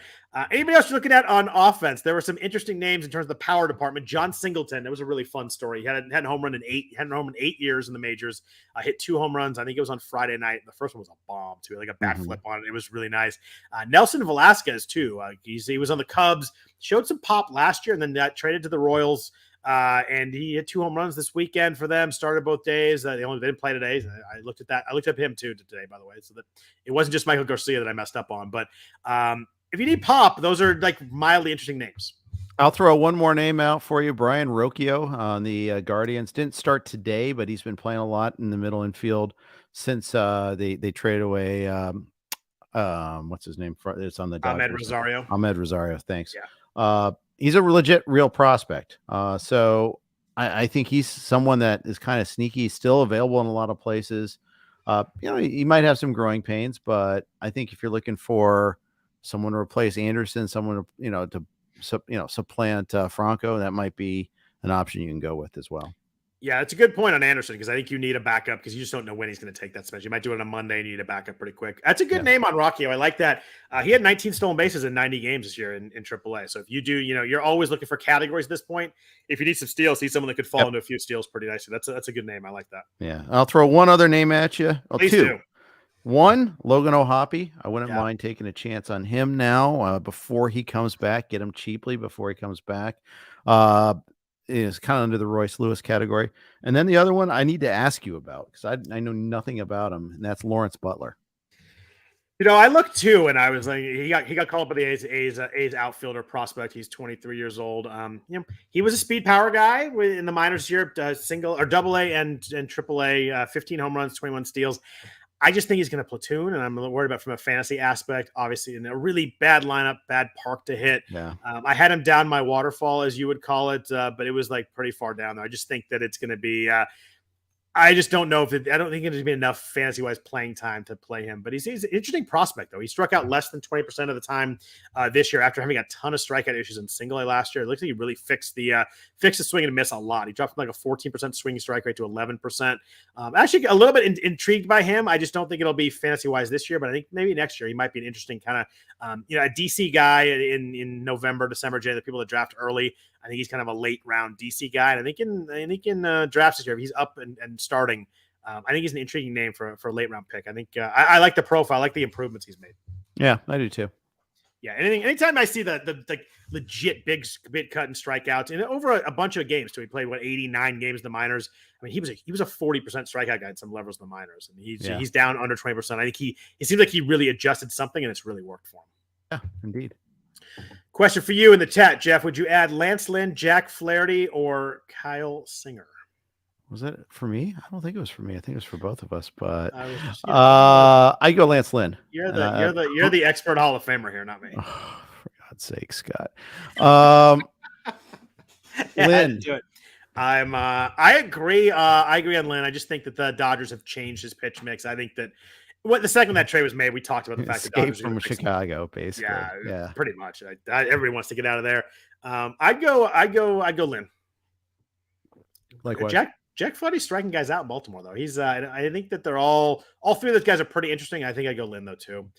Anybody else you're looking at on offense? There were some interesting names in terms of the power department. John Singleton, that was a really fun story. He had a home run in 8 years in the majors. Hit 2 home runs. I think it was on Friday night. The first one was a bomb too, like a bat flip on it. It was really nice. Nelson Velasquez too. He was on the Cubs. Showed some pop last year, and then traded to the Royals. And he hit 2 home runs this weekend for them. Started both days. They didn't play today. I looked at that. I looked up him too today, by the way, so that it wasn't just Michael Garcia that I messed up on. But if you need pop, those are like mildly interesting names. I'll throw one more name out for you. Brian Rocchio on the Guardians didn't start today, but he's been playing a lot in the middle infield since they traded away. What's his name? It's on the Dodgers. Ahmed Rosario. Thanks. Yeah. He's a legit, real prospect. So I think he's someone that is kind of sneaky, still available in a lot of places. He might have some growing pains, but I think if you're looking for someone to replace Anderson, someone to supplant Franco, that might be an option you can go with as well. Yeah, it's a good point on Anderson because I think you need a backup because you just don't know when he's going to take that special. You might do it on a Monday and you need a backup pretty quick. That's a good name on Rocchio. I like that. He had 19 stolen bases in 90 games this year in AAA. So if you do, you're always looking for categories at this point. If you need some steals, he's someone that could fall into a few steals pretty nicely. That's a good name. I like that. Yeah. I'll throw one other name at you. Please two. Do. One, Logan O'Hoppe. I wouldn't mind taking a chance on him now before he comes back. Get him cheaply before he comes back. Is kind of under the Royce Lewis category. And then the other one I need to ask you about because I know nothing about him, and that's Lawrence Butler. I looked too, and I was like, he got called up by the A's outfielder prospect. He's 23 years old. He was a speed power guy in the minors here, single or double A and triple A, 15 home runs, 21 steals. I just think he's going to platoon, and I'm a little worried about from a fantasy aspect. Obviously, in a really bad lineup, bad park to hit. Yeah. I had him down my waterfall, as you would call it, but it was like pretty far down there. I just think that it's going to be. I just don't know I don't think it's going to be enough fantasy-wise playing time to play him. But he's an interesting prospect, though. He struck out less than 20% of the time this year after having a ton of strikeout issues in single A last year. It looks like he really fixed the swing and miss a lot. He dropped from like a 14% swing strike rate to 11%. Actually, a little bit intrigued by him. I just don't think it'll be fantasy-wise this year, but I think maybe next year he might be an interesting kind of, a DC guy in November, December, January, the people that draft early. I think he's kind of a late round DC guy. And I think in drafts this year, if he's up and starting, I think he's an intriguing name for a late round pick. I think I like the profile. I like the improvements he's made. Yeah, I do too. Yeah. Anytime I see the legit big cut and strikeouts and over a bunch of games too, he played 89 games in the minors. I mean, he was a 40% strikeout guy at some levels in the minors, and he's down under 20%. I think he seems like he really adjusted something and it's really worked for him. Yeah, indeed. Question for you in the chat, Jeff. Would you add Lance Lynn, Jack Flaherty, or Kyle Singer? Was that for me? I don't think it was for me. I think it was for both of us. But I go Lance Lynn. You're the expert Hall of Famer here, not me. Oh, for God's sake, Scott. Lynn. Do it. I agree. I agree on Lynn. I just think that the Dodgers have changed his pitch mix. I think that the second that trade was made, we talked about the fact that Dodgers from Chicago, basically. Yeah, pretty much. Everybody wants to get out of there. I'd go Lynn. Like what? Jack Flaherty's striking guys out in Baltimore, though. He's I think that they're all three of those guys are pretty interesting. I think I'd go Lynn though too.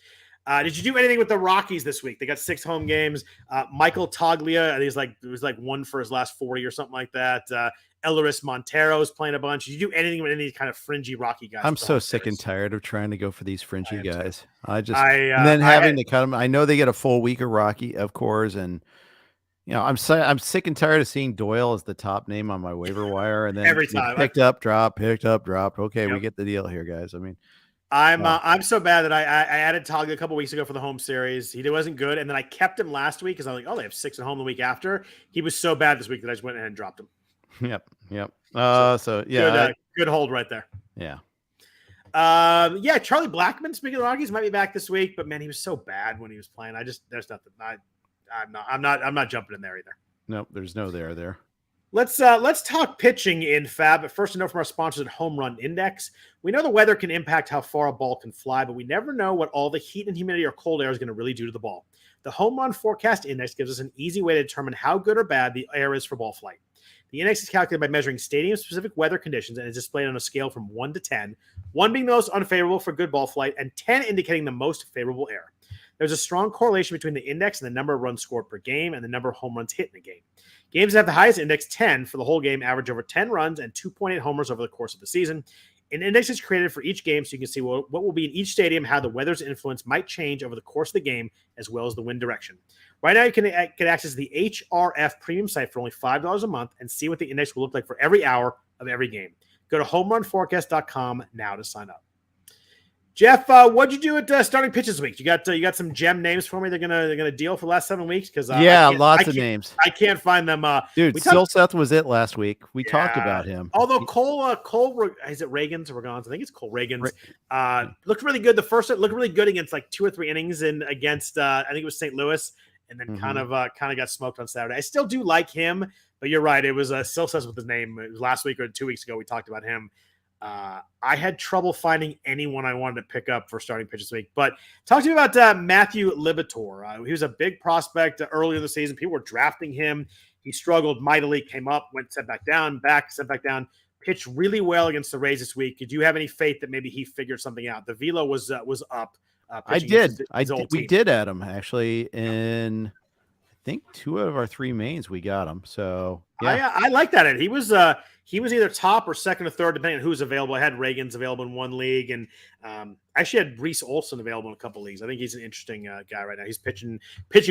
Did you do anything with the Rockies this week? They got 6 home games. Michael Toglia, it was like 1 for his last 40 or something like that. Elleris Montero's playing a bunch. Did you do anything with any kind of fringy Rocky guys? I'm so sick and tired of trying to go for these fringy guys. And then having to cut them. I know they get a full week of Rocky, of course, and I'm sick and tired of seeing Doyle as the top name on my waiver wire, and then every time picked up, dropped. Okay, we get the deal here, guys. I mean. I'm so bad that I added Toglia a couple weeks ago for the home series. He wasn't good, and then I kept him last week because I'm like, they have 6 at home the week after. He was so bad this week that I just went ahead and dropped him. Yep. So yeah, good hold right there. Yeah. Charlie Blackmon, speaking of the Rockies, might be back this week, but man, he was so bad when he was playing. There's nothing. I'm not jumping in there either. Nope, there's no there. Let's talk pitching in FAAB. But first, to know from our sponsors at Home Run Index, we know the weather can impact how far a ball can fly, but we never know what all the heat and humidity or cold air is going to really do to the ball. The Home Run Forecast Index gives us an easy way to determine how good or bad the air is for ball flight. The index is calculated by measuring stadium-specific weather conditions and is displayed on a scale from 1 to 10, 1 being the most unfavorable for good ball flight and 10 indicating the most favorable air. There's a strong correlation between the index and the number of runs scored per game and the number of home runs hit in a game. Games that have the highest index, 10, for the whole game average over 10 runs and 2.8 homers over the course of the season. An index is created for each game so you can see what will be in each stadium, how the weather's influence might change over the course of the game, as well as the wind direction. Right now, you can get access to the HRF premium site for only $5 a month and see what the index will look like for every hour of every game. Go to homerunforecast.com now to sign up. Jeff, what'd you do at starting pitches week? You got some gem names for me. They're gonna deal for the last 7 weeks because lots of names. I can't find them. Dude, Silseth was it last week. We talked about him. Although Cole, is it Reagans or Regans? I think it's Cole Reagans. Looked really good. The first looked really good against like 2 or 3 innings and against I think it was St. Louis, and then kind of got smoked on Saturday. I still do like him, but you're right. It was Silseth with his name. It was last week or 2 weeks ago. We talked about him. I had trouble finding anyone I wanted to pick up for starting pitch this week. But talk to me about Matthew Libator. He was a big prospect earlier in the season. People were drafting him. He struggled mightily, came up, went set back down, set back down, pitched really well against the Rays this week. Did you have any faith that maybe he figured something out? The velo was up. I did. We did add him actually in I think 2 of our 3 mains we got him. So yeah. I like that. He was either top or second or third, depending on who's available. I had Reagans available in 1 league, and I actually had Reese Olson available in a couple leagues. I think he's an interesting guy right now. He's pitching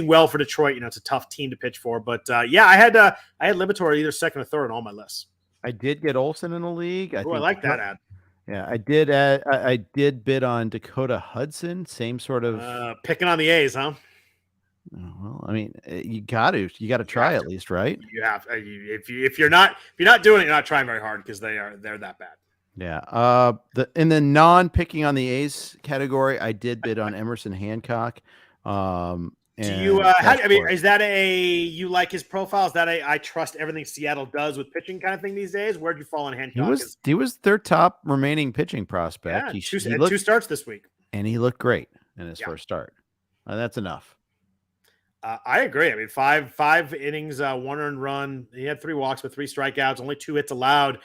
well for Detroit. It's a tough team to pitch for, but I had Libator either second or third on all my lists. I did get Olson in a league. I like that ad. Yeah, I did. I did bid on Dakota Hudson. Same sort of picking on the A's, huh? Well, I mean, you got to try at least, right? You have. If you're not doing it, you're not trying very hard because they're that bad. Yeah. In the non-picking on the A's category, I did bid on Emerson Hancock. Do you? Is that you like his profile? Is that I trust everything Seattle does with pitching kind of thing these days? Where'd you fall on Hancock? He was their top remaining pitching prospect. Yeah, he looked 2 starts this week, and he looked great in his first start. That's enough. I agree. I mean, five innings, 1 earned run. He had 3 walks with 3 strikeouts, only 2 hits allowed.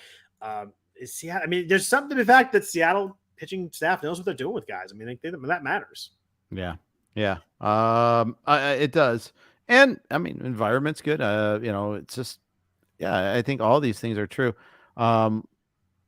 Seattle, I mean, there's something to the fact that Seattle pitching staff knows what they're doing with guys. I mean, that matters. Yeah. It does. And I mean, environment's good. It's just, I think all these things are true.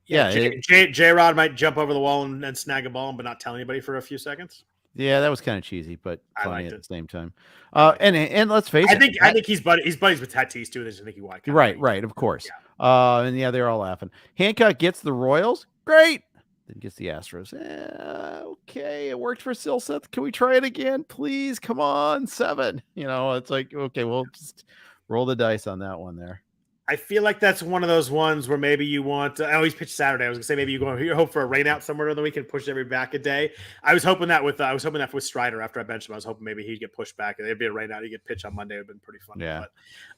J-Rod might jump over the wall and snag a ball, but not tell anybody for a few seconds. Yeah, that was kind of cheesy, but funny at the same time. And let's face it. I think he's buddies with Tatis too. They just think he white. Right, of course. Yeah. They're all laughing. Hancock gets the Royals, great. Then gets the Astros. Okay, it worked for Silseth. Can we try it again, please? Come on, 7. It's like okay, we'll just roll the dice on that one there. I feel like that's one of those ones where maybe you want he's pitched Saturday. I was gonna say maybe you hope for a rain out somewhere on the weekend, push everybody back a day. I was hoping that with Strider after I benched him. I was hoping maybe he'd get pushed back and there'd be a rain out. He'd get pitched on Monday. It would have been pretty fun. Yeah.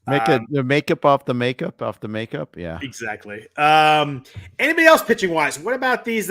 But, the makeup off the makeup. Yeah. Exactly. Anybody else pitching wise? What about these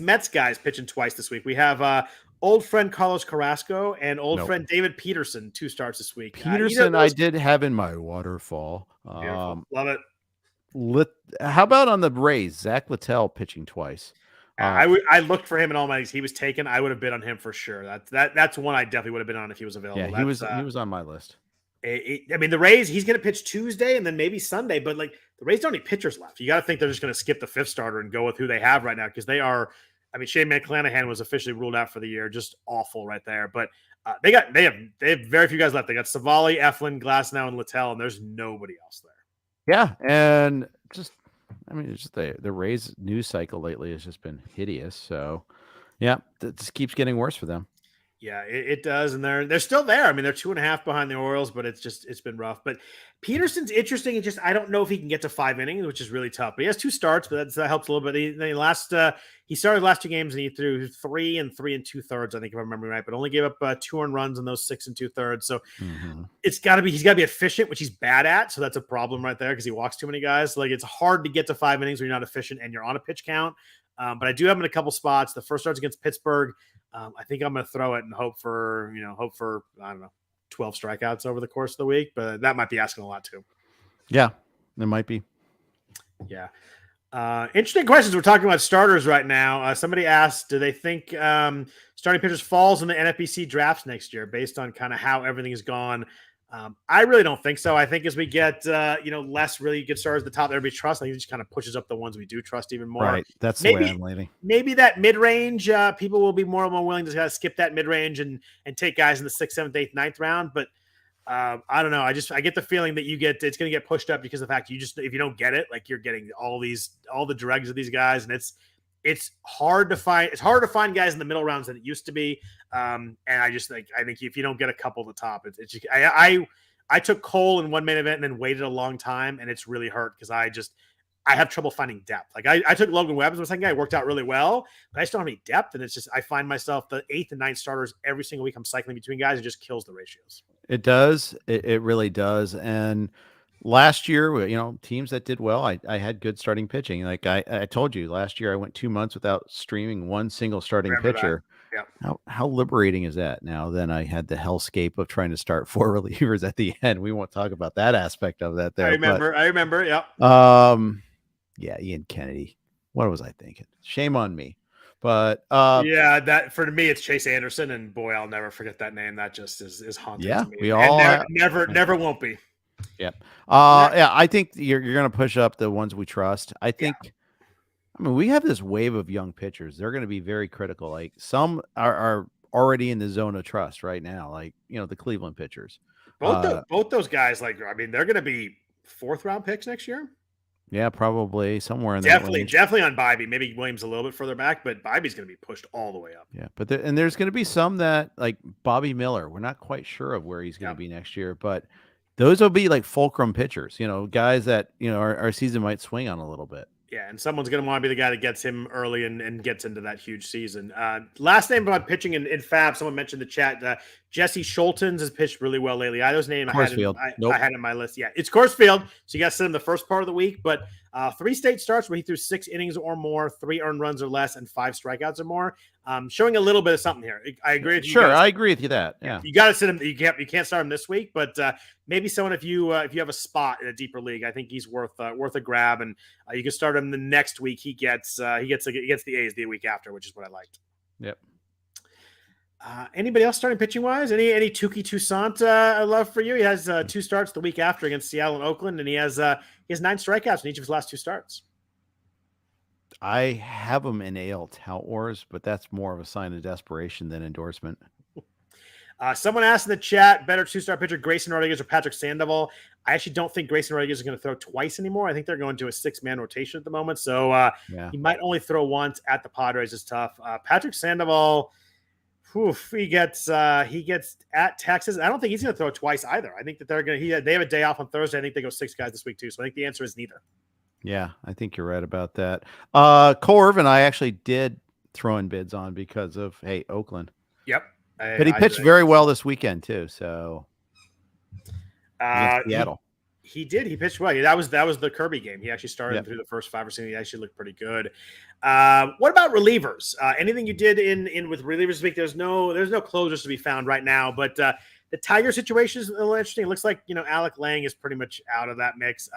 Mets guys pitching twice this week? We have old friend Carlos Carrasco and friend David Peterson, 2 starts this week. Peterson, I did have in my waterfall. Love it. How about on the Rays? Zach Littell pitching twice. I looked for him in all my leagues. He was taken. I would have bid on him for sure. That's one I definitely would have been on if he was available. Yeah, he was on my list. I mean, the Rays, he's going to pitch Tuesday and then maybe Sunday, but like the Rays don't need pitchers left. You got to think they're just going to skip the 5th starter and go with who they have right now because they are. I mean, Shane McClanahan was officially ruled out for the year. Just awful right there. But they have very few guys left. They got Savali, Eflin, Glasnow, and Littell, and there's nobody else there. Yeah, and it's just the Rays news cycle lately has just been hideous. So, yeah, it just keeps getting worse for them. Yeah, it does, and they're still there. I mean, they're 2.5 behind the Orioles, but it's been rough. But Peterson's interesting. It's just I don't know if he can get to 5 innings, which is really tough. But he has 2 starts, but that helps a little bit. He started the last 2 games and he threw 3 and 3 2/3, I think, if I remember right. But only gave up 2 earned runs in those 6 2/3. So he's got to be efficient, which he's bad at. So that's a problem right there because he walks too many guys. Like it's hard to get to 5 innings when you're not efficient and you're on a pitch count. But I do have him in a couple spots. The first start's against Pittsburgh. I think I'm going to throw it and hope for I don't know 12 strikeouts over the course of the week, but that might be asking a lot too. Yeah, it might be. Yeah. Interesting questions. We're talking about starters right now. Somebody asked, do they think starting pitchers falls in the NFBC drafts next year based on kind of how everything has gone I really don't think so. I think as we get less really good starters at the top that everybody trusts, I think it just kind of pushes up the ones we do trust even more. Right. That's the way I'm leaning. Maybe that mid-range, people will be more and more willing to kind of skip that mid-range and take guys in the 6th, 7th, 8th, 9th round. But I don't know. I get the feeling that it's going to get pushed up because of the fact if you don't get it, like you're getting all the dregs of these guys, and it's hard to find. It's harder to find guys in the middle rounds than it used to be. And I think if you don't get a couple at the top, it's just, I took Cole in one main event and then waited a long time, and it's really hurt because I have trouble finding depth. Like I took Logan Webb as my second guy, worked out really well, but I just don't have any depth. And it's just, I find myself the 8th and 9th starters every single week. I'm cycling between guys. It just kills the ratios. It does. It really does. And last year, teams that did well, I had good starting pitching. Like I told you last year, I went 2 months without streaming one single starting pitcher. Yeah. How liberating is that now? Then I had the hellscape of trying to start 4 relievers at the end. We won't talk about that aspect of that there. I remember. Yeah. Yeah. Ian Kennedy. What was I thinking? Shame on me. But that for me, it's Chase Anderson, and boy, I'll never forget that name. That just is haunting to me. We all never won't be. Yep. I think you're going to push up the ones we trust. I think. Yeah. I mean, we have this wave of young pitchers. They're going to be very critical. Like some are already in the zone of trust right now. Like the Cleveland pitchers. Both those guys. Like they're going to be 4th round picks next year. Yeah, probably somewhere in definitely on Bibee. Maybe Williams a little bit further back, but Bibee's going to be pushed all the way up. Yeah, but there's going to be some that like Bobby Miller. We're not quite sure of where he's going to be next year, but those will be like fulcrum pitchers. Guys that our season might swing on a little bit. Yeah, and someone's going to want to be the guy that gets him early and gets into that huge season. Last name about pitching in FAAB, someone mentioned in the chat, Jesse Schultens has pitched really well lately. I those name I had in my list. Yeah, it's Corsfield, so you got to sit him the first part of the week, but 3 state starts where he threw 6 innings or more, 3 earned runs or less, and 5 strikeouts or more. Showing a little bit of something here. I agree with you. Sure, I agree with you that. Yeah, you got to sit him. You can't start him this week, but maybe someone if you have a spot in a deeper league, I think he's worth a grab, and you can start him the next week. He gets the A's the week after, which is what I liked. Yep. Anybody else starting pitching wise? Any Tuki Toussaint love for you? He has 2 starts the week after against Seattle and Oakland, and he has 9 strikeouts in each of his last 2 starts. I have him in AL Tout Wars, but that's more of a sign of desperation than endorsement. Someone asked in the chat, better 2-star pitcher, Grayson Rodriguez or Patrick Sandoval. I actually don't think Grayson Rodriguez is going to throw twice anymore. I think they're going to a 6-man rotation at the moment. So he might only throw once at the Padres. Is tough. Patrick Sandoval, he gets at Texas. I don't think he's going to throw twice either. I think that they have a day off on Thursday. I think they go 6 guys this week too. So I think the answer is neither. Yeah, I think you're right about that. Cole Irvin, I actually did throw in bids on because of Oakland. Yep. But he pitched very well this weekend too. So Seattle. He did. He pitched well. Yeah, that was the Kirby game. He actually started through the first 5 or 6. He actually looked pretty good. What about relievers? Anything you did in with relievers this week? There's no closers to be found right now, but the Tiger situation is a little interesting. It looks like Alec Lang is pretty much out of that mix.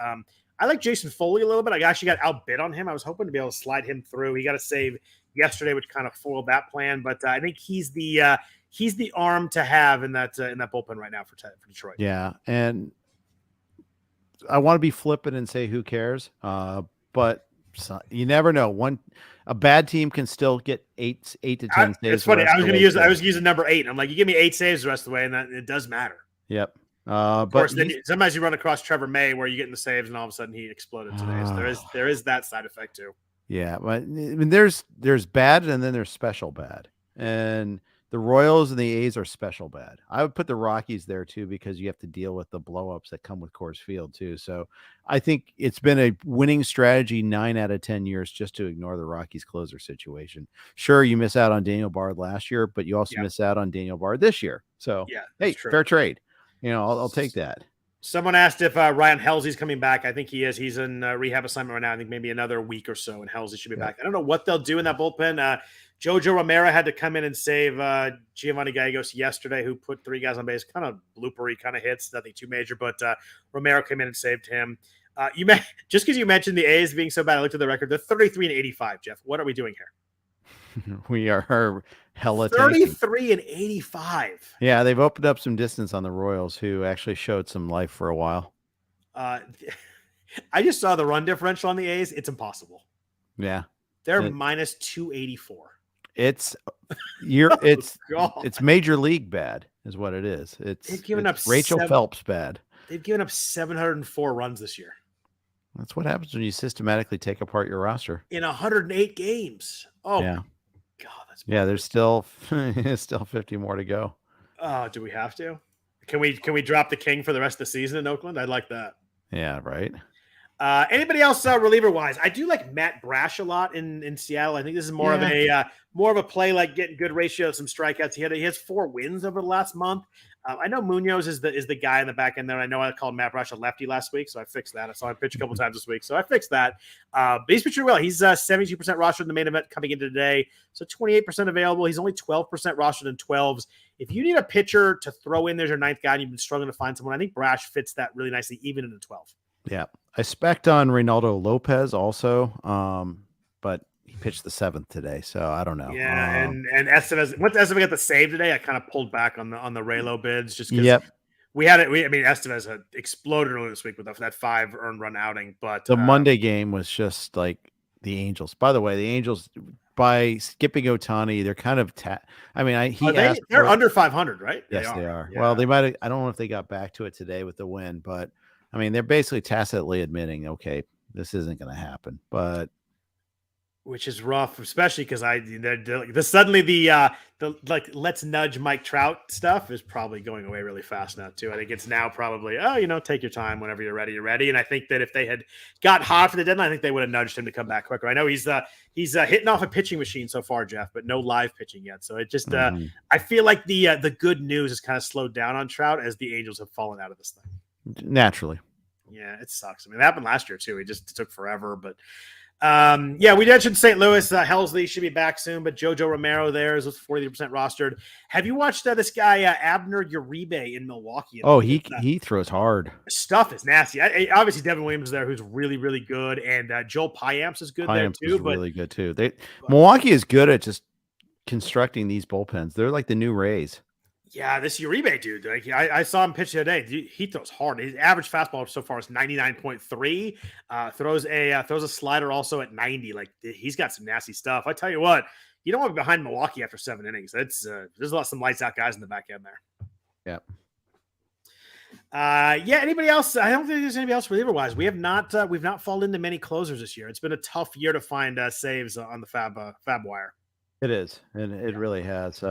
I like Jason Foley a little bit. I actually got outbid on him. I was hoping to be able to slide him through. He got a save yesterday, which kind of foiled that plan. But I think he's the arm to have in that bullpen right now for Detroit. Yeah, and I want to be flippant and say who cares, but you never know. A bad team can still get 8 to 10 saves. It's funny. I was using number 8. I'm like, you give me 8 saves the rest of the way, and it does matter. Yep. Of course, then sometimes you run across Trevor May where you get in the saves and all of a sudden he exploded today. So there is that side effect too. Yeah, but I mean, there's bad and then there's special bad, and the Royals and the A's are special bad. I would put the Rockies there too because you have to deal with the blowups that come with Coors Field too. So I think it's been a winning strategy 9 out of 10 years just to ignore the Rockies closer situation. Sure, you miss out on Daniel Bard last year, but you also miss out on Daniel Bard this year. So hey, true. Fair trade. I'll take that. Someone asked if Ryan Helsley's coming back. I think he is. He's in rehab assignment right now. I think maybe another week or so, and Helsley should be back. I don't know what they'll do in that bullpen. Jojo Romero had to come in and save Giovanni Gallegos yesterday, who put 3 guys on base. Kind of bloopery kind of hits, nothing too major, but Romero came in and saved him. Just because you mentioned the A's being so bad, I looked at the record. They're 33-85, Jeff. What are we doing here? We are hella tanking. 33-85. Yeah, they've opened up some distance on the Royals, who actually showed some life for a while. I just saw the run differential on the A's. It's impossible. Yeah, they're minus 284. It's it's major league bad, is what it is. It's Rachel Phelps bad. They've given up 704 runs this year. That's what happens when you systematically take apart your roster in 108 games. Oh, yeah. God, that's there's still 50 more to go. Oh, do we have to? Can we drop the king for the rest of the season in Oakland? I'd like that. Yeah, right. Anybody else reliever wise? I do like Matt Brash a lot in Seattle. I think this is more of a play, like getting good ratio, some strikeouts. He has 4 wins over the last month. I know Munoz is the guy in the back end there. I know I called Matt Brash a lefty last week, so I fixed that. I saw him pitch a couple times this week, so I fixed that. But he's pitching well. He's 72% rostered in the main event coming into today, so 28% available. He's only 12% rostered in 12s. If you need a pitcher to throw in, there's your 9th guy, and you've been struggling to find someone, I think Brash fits that really nicely, even in the 12. Yeah, I spec'd on Reynaldo Lopez also, but he pitched the 7th today, so I don't know. Yeah, and Estevez. Once Estevez got the save today, I kind of pulled back on the Raylo bids just because we had it. I mean, Estevez had exploded earlier this week with that 5 earned run outing, but the Monday game was just like the Angels. By the way, the Angels, by skipping Ohtani, they're kind of they're under 500, right? Yes, they are. Yeah. Well, they might. I don't know if they got back to it today with the win, but I mean, they're basically tacitly admitting, okay, this isn't going to happen, but. Which is rough, especially because suddenly the let's nudge Mike Trout stuff is probably going away really fast now too. I think it's now probably take your time whenever you're ready. And I think that if they had got hot for the deadline, I think they would have nudged him to come back quicker. I know he's hitting off a pitching machine so far, Jeff, but no live pitching yet. So it just I feel like the good news has kind of slowed down on Trout as the Angels have fallen out of this thing naturally. Yeah, it sucks. I mean, it happened last year too. It just took forever, but. We mentioned St. Louis. Helsley should be back soon, but Jojo Romero there is 43% rostered. Have you watched this guy Abner Uribe in Milwaukee? Oh, he throws hard. Stuff is nasty. Obviously, Devin Williams there, who's really, really good, and Joel Payamps is good there too. Really good too. Milwaukee is good at just constructing these bullpens. They're like the new Rays. Yeah, this Uribe dude, I saw him pitch the other day. He throws hard. His average fastball so far is 99.3. Throws a slider also at 90. Like, he's got some nasty stuff. I tell you what, you don't want to be behind Milwaukee after 7 innings. That's there's some lights out guys in the back end there. Yeah. Anybody else? I don't think there's anybody else reliever wise. We've not fallen into many closers this year. It's been a tough year to find saves on the FAAB wire. It is, and it really has.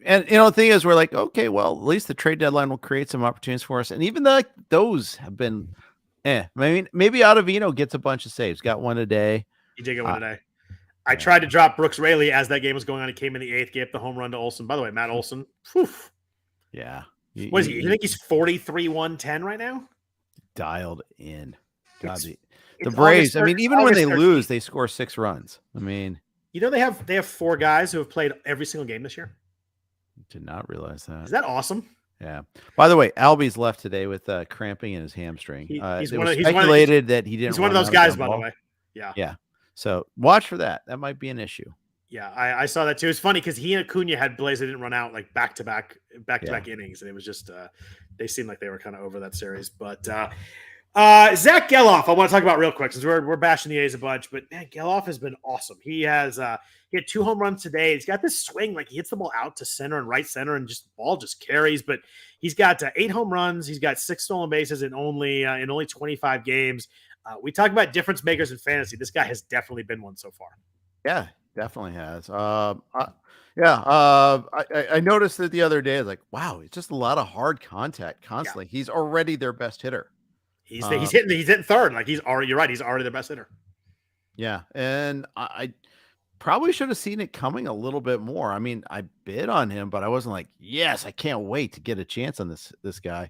And the thing is, we're like, okay, well, at least the trade deadline will create some opportunities for us. And even though those have been, I mean, maybe Ottavino gets a bunch of saves. Got one today. He did get one today. I tried to drop Brooks Raley as that game was going on. He came in the 8th, gave the home run to Olsen. By the way, Matt Olsen. Whew. Yeah. What is he? You think he's 43-110 right now? Dialed in. God, the Braves. I mean, even when they lose, they score 6 runs. I mean, they have 4 guys who have played every single game this year. Did not realize that. Is that awesome? Yeah. By the way, Albie's left today with cramping in his hamstring. He's speculated that he didn't. He's one of those guys, by the way. Yeah. Yeah. So watch for that. That might be an issue. Yeah, I saw that too. It's funny because he and Acuna had Blaze. They didn't run out like back to back innings, and it was just they seemed like they were kind of over that series. But Zach Geloff, I want to talk about real quick since we're bashing the A's a bunch, but man, Geloff has been awesome. He had 2 home runs today. He's got this swing, like he hits the ball out to center and right center, and just the ball just carries. But he's got 8 home runs. He's got 6 stolen bases in only 25 games. We talk about difference makers in fantasy. This guy has definitely been one so far. Yeah, definitely has. I noticed that the other day. I was like, wow, it's just a lot of hard contact constantly. Yeah. He's already their best hitter. He's hitting third. Like you're right. He's already the best hitter. Yeah. And I probably should have seen it coming a little bit more. I mean, I bid on him, but I wasn't like, yes, I can't wait to get a chance on this guy.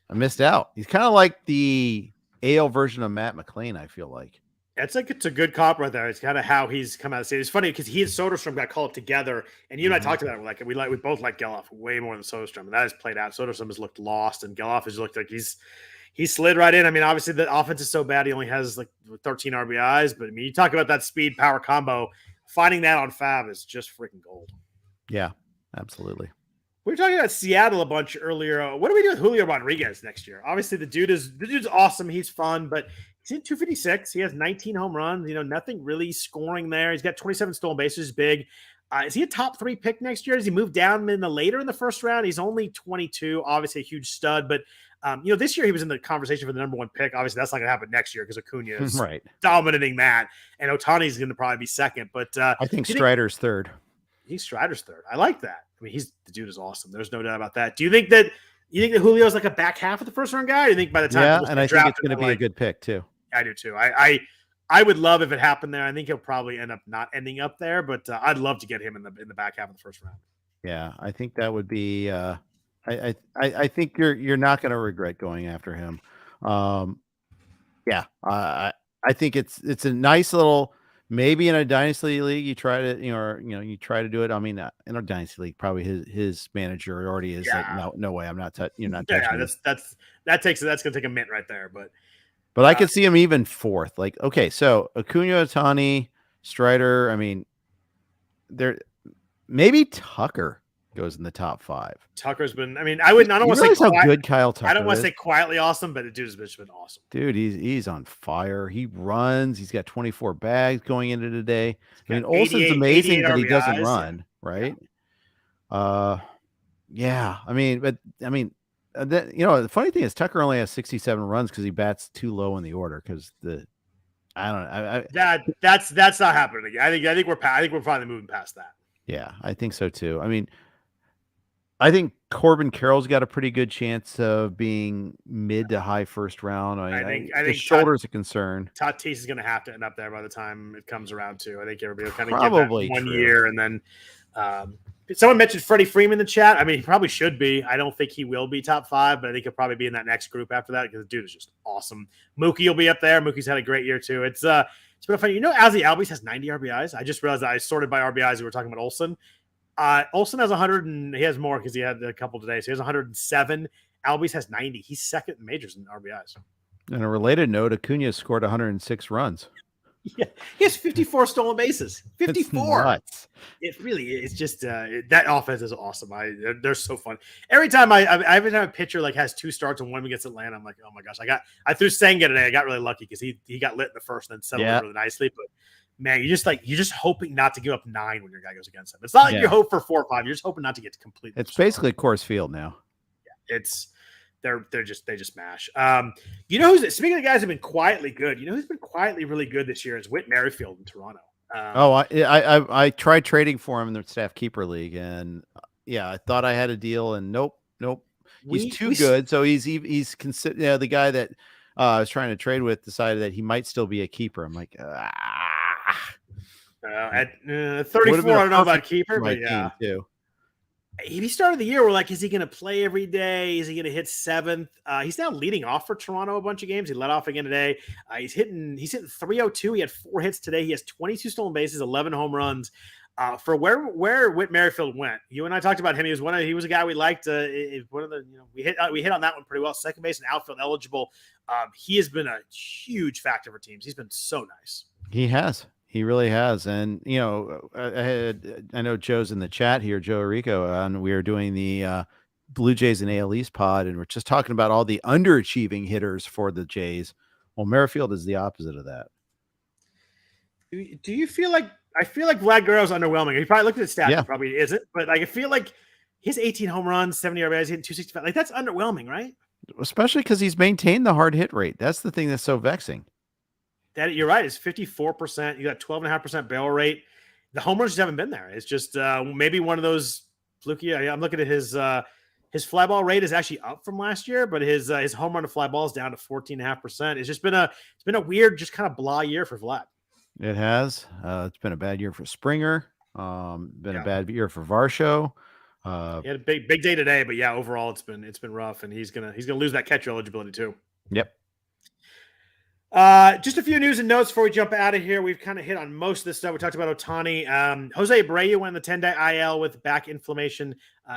I missed out. He's kind of like the AL version of Matt McLean, I feel like. It's a good comp right there. It's kind of how he's come out of the series. It's funny because he and Soderstrom got called up together, and you and I talked about it. We both like Geloff way more than Soderstrom, and that has played out. Soderstrom has looked lost, and Geloff has looked like he slid right in. I mean, obviously the offense is so bad. He only has like 13 RBIs, but I mean, you talk about that speed power combo, finding that on FAAB is just freaking gold. Yeah, absolutely. We were talking about Seattle a bunch earlier. What do we do with Julio Rodriguez next year? Obviously, the dude's awesome. He's fun, but he's in 256. He has 19 home runs. Nothing really scoring there. He's got 27 stolen bases. Big. Is he a top 3 pick next year? Does he move down later in the first round? He's only 22. Obviously, a huge stud, but this year he was in the conversation for the number 1 pick. Obviously, that's not going to happen next year because Acuna is dominating that, and Ohtani's going to probably be second. But I think Strider's third. He's Strider's third. I like that. I mean, the dude is awesome. There's no doubt about that. Do you think that Julio's like a back half of the first round guy? Or do you think by the time? Yeah, and I think it's going to be a good pick too. I do too. I would love if it happened there. I think he'll probably end up not ending up there, but I'd love to get him in the back half of the first round. Yeah, I think that would be. I think you're not going to regret going after him. Yeah, I think it's a nice little. Maybe in a dynasty league, you try to, you try to do it. I mean, in a dynasty league, probably his manager already is like, no way, I'm not you're not touching. Yeah, that's going to take a mint right there. But I could see him even fourth. Like, okay, so Acuna, Ohtani, Strider. I mean, maybe Tucker goes in the top 5. Tucker's been. I mean, I don't want to say how good Kyle Tucker. I don't want to say quietly awesome, but the dude's been awesome. Dude, he's on fire. He runs. He's got 24 bags going into today. I mean, Olsen's amazing, but he doesn't run, right? Yeah. I mean, the funny thing is Tucker only has 67 runs because he bats too low in the order because I don't know. That's not happening again. I think we're finally moving past that. Yeah, I think so too. I mean, I think Corbin Carroll's got a pretty good chance of being mid to high first round. I think his shoulder's a concern. Tatis is going to have to end up there by the time it comes around too. I think everybody will kind of probably give that 1 year, and then someone mentioned Freddie Freeman in the chat. I mean, he probably should be. I don't think he will be top 5, but I think he'll probably be in that next group after that because the dude is just awesome. Mookie will be up there. Mookie's had a great year too. It's been funny. Ozzie Albies has 90 RBIs. I just realized I sorted by RBIs. We were talking about Olsen. Olsen has 100, and he has more because he had a couple today. So he has 107. Albies has 90. He's second in majors in RBIs. On a related note, Acuna scored 106 runs. Yeah, he has 54 stolen bases. 54. It really is. Just that offense is awesome. They're so fun. Every time every time a pitcher has 2 starts and one against Atlanta, I'm like, oh my gosh, I threw Senga today. I got really lucky because he got lit in the first and then settled in really nicely. But man, you're just hoping not to give up 9 when your guy goes against him. It's not like you hope for 4 or 5. You're just hoping not to get completely. It's basically Coors Field now. Yeah, they just mash. Who's speaking of guys who've been quietly good. Who's been quietly really good this year is Whit Merrifield in Toronto. I tried trading for him in the staff keeper league, and I thought I had a deal, and nope. He's too good. So he's considered. The guy that I was trying to trade with decided that he might still be a keeper. I'm like, at 34, I don't know about keeper, but yeah. Too. He started the year, we're like, is he going to play every day? Is he going to hit 7th? He's now leading off for Toronto a bunch of games. He led off again today. He's hitting 302. He had 4 hits today. He has 22 stolen bases, 11 home runs. For where Whit Merrifield went, you and I talked about him. He was a guy we liked. One of the we hit on that one pretty well. Second base and outfield eligible. He has been a huge factor for teams. He's been so nice. He has. He really has. And, I know Joe's in the chat here, Joe Rico, and we are doing the Blue Jays and AL East pod, and we're just talking about all the underachieving hitters for the Jays. Well, Merrifield is the opposite of that. Do you feel like – I feel like Vlad Guerrero's underwhelming. He probably looked at the stats. He probably isn't. But I feel like his 18 home runs, 70 RBIs, hitting 265. That's underwhelming, right? Especially because he's maintained the hard hit rate. That's the thing that's so vexing. That you're right. It's 54%. You got 12.5% barrel rate. The home runs just haven't been there. It's just maybe one of those fluky. I'm looking at his fly ball rate is actually up from last year, but his home run to fly ball is down to 14.5%. It's just been a weird, just kind of blah year for Vlad. It has. It's been a bad year for Springer. Been a bad year for Varsho. He had a big day today, but overall it's been rough, and he's gonna lose that catcher eligibility too. Yep. Just a few news and notes before we jump out of here. We've kind of hit on most of this stuff. We talked about Ohtani. Jose Abreu went on the 10-day IL with back inflammation.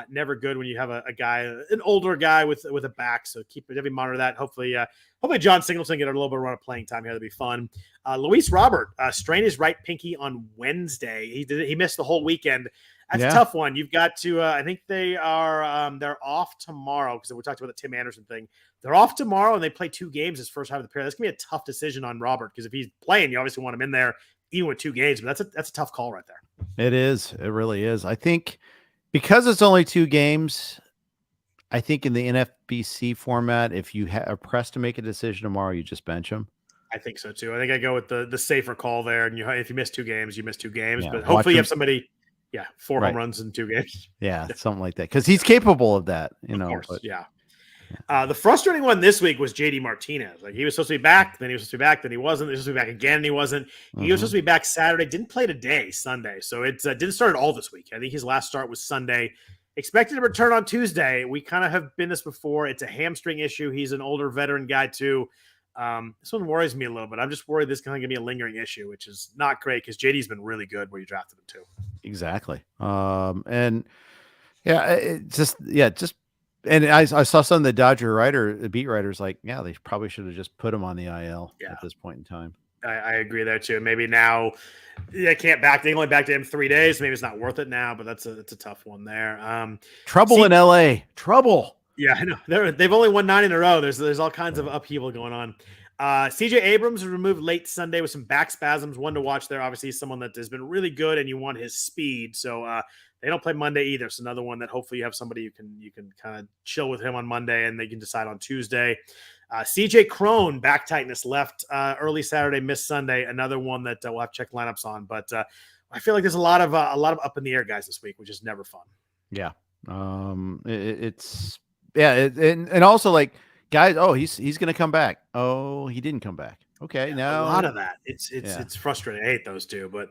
Never good when you have a guy, an older guy with a back. So definitely monitor that. Hopefully John Singleton get a little bit of run of playing time here. That'll be fun. Luis Robert strained his right pinky on Wednesday. He missed the whole weekend. That's a tough one. You've got to. I think they're off tomorrow because we talked about the Tim Anderson thing. They're off tomorrow and they play 2 games this first half of the period. That's gonna be a tough decision on Robert because if he's playing, you obviously want him in there even with 2 games. But that's a tough call right there. It is. It really is. I think because it's only 2 games. I think in the NFBC format, if you are pressed to make a decision tomorrow, you just bench him. I think so too. I think I go with the safer call there. And if you miss 2 games, you miss 2 games. Yeah, but hopefully you have somebody. Yeah, 4 home runs in 2 games. Yeah, something like that. Because he's capable of that, Of course, but, yeah. The frustrating one this week was JD Martinez. Like he was supposed to be back, then he was supposed to be back, then he wasn't. He was supposed to be back again, and he wasn't. He was supposed to be back Saturday, didn't play today, Sunday. So it didn't start at all this week. I think his last start was Sunday. Expected to return on Tuesday. We kind of have been this before. It's a hamstring issue. He's an older veteran guy too. This one worries me a little bit. I'm just worried this is going to be a lingering issue, which is not great because JD's been really good where you drafted him too. Exactly. And and I saw some of the Dodger beat writers like, yeah, they probably should have just put him on the IL at this point in time. I agree there too. Maybe now they can't back. They only backed him 3 days. Maybe it's not worth it now, but that's a tough one there. Trouble in LA. Trouble. Yeah, I know. They've only won 9 in a row. There's all kinds of upheaval going on. CJ Abrams was removed late Sunday with some back spasms. One to watch there. Obviously, someone that has been really good, and you want his speed. So they don't play Monday either. So another one that hopefully you have somebody you can kind of chill with him on Monday, and they can decide on Tuesday. CJ Crone, back tightness, left early Saturday, missed Sunday. Another one that we'll have to check lineups on. But I feel like there's a lot of up in the air guys this week, which is never fun. Yeah. And also like guys, he's going to come back. Oh, he didn't come back. Okay, now a lot of that. It's frustrating. I hate those two, but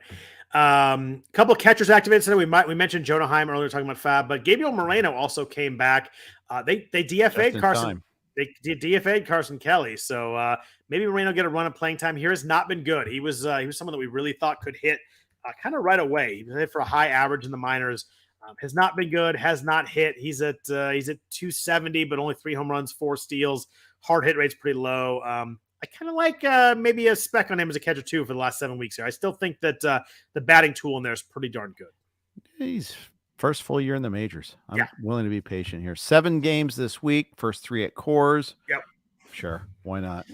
a couple of catchers activated today. We mentioned Jonah Heim earlier talking about FAAB, but Gabriel Moreno also came back. They DFA'd Carson. They DFA'd Carson Kelly, so maybe Moreno get a run of playing time here. Has not been good. He was someone that we really thought could hit kind of right away. He hit for a high average in the minors. Has not been good. Has not hit. He's at 270, but only 3 home runs, 4 steals. Hard hit rate's pretty low. I kind of like maybe a spec on him as a catcher too for the last 7 weeks here. I still think that the batting tool in there is pretty darn good. He's first full year in the majors. I'm willing to be patient here. 7 games this week. First 3 at Coors. Yep. Sure. Why not?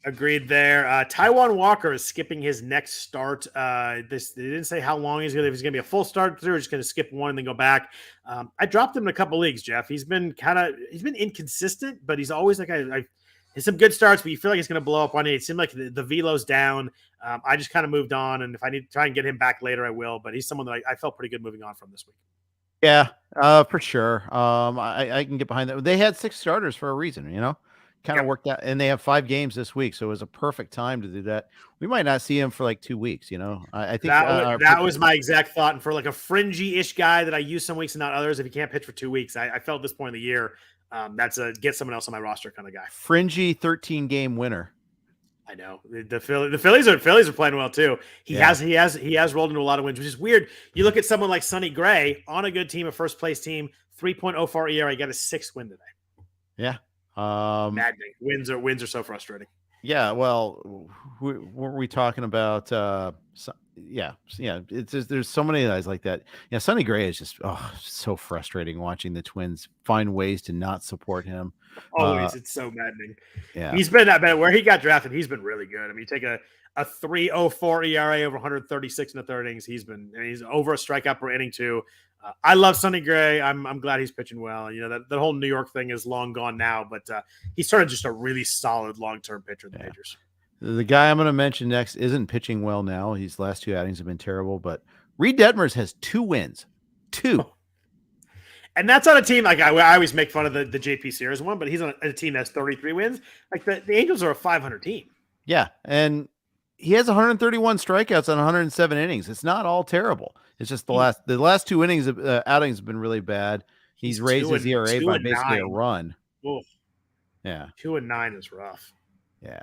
Agreed there. Taijuan Walker is skipping his next start. They didn't say how long if he's going to be a full start through or just going to skip one and then go back. I dropped him in a couple leagues, Jeff. He's been inconsistent, but he's always like he's some good starts, but you feel like he's going to blow up one day. It seemed like the velo's down. I just kind of moved on, and if I need to try and get him back later, I will. But he's someone that I felt pretty good moving on from this week. Yeah, for sure. I can get behind that. They had 6 starters for a reason, kind of worked out, and they have 5 games this week, so it was a perfect time to do that. We might not see him for like 2 weeks. I think that was my exact thought. And for like a fringy-ish guy that I use some weeks and not others, if he can't pitch for 2 weeks, I felt at this point of the year, that's a get someone else on my roster kind of guy. Fringy 13-game winner. I know the Phillies are playing well too. He has rolled into a lot of wins, which is weird. You look at someone like Sonny Gray on a good team, a first place team, 3.04 ERA, got a 6th win today. Yeah. Maddening. Wins are so frustrating. Yeah. Well, what were we talking about? It's just, there's so many guys like that. Yeah. Sonny Gray is just so frustrating watching the Twins find ways to not support him. Always. It's so maddening. Yeah. He's been that bad. Where he got drafted, he's been really good. I mean, you take a 3.04 ERA over 136 in the third innings. He's over a strikeout per inning too. I love Sonny Gray. I'm glad he's pitching well. That whole New York thing is long gone now, but he's sort of just a really solid long-term pitcher in the majors. The guy I'm going to mention next isn't pitching well now. His last 2 outings have been terrible, but Reed Detmers has 2 wins. 2. And that's on a team like I always make fun of the JP Sears one, but he's on a team that's 33 wins. Like the Angels are a 500 team. Yeah, and he has 131 strikeouts on 107 innings. It's not all terrible. It's just the last 2 innings outings have been really bad. He's raised his ERA by basically 9. A run. Oof. Yeah, 2-9 is rough. Yeah.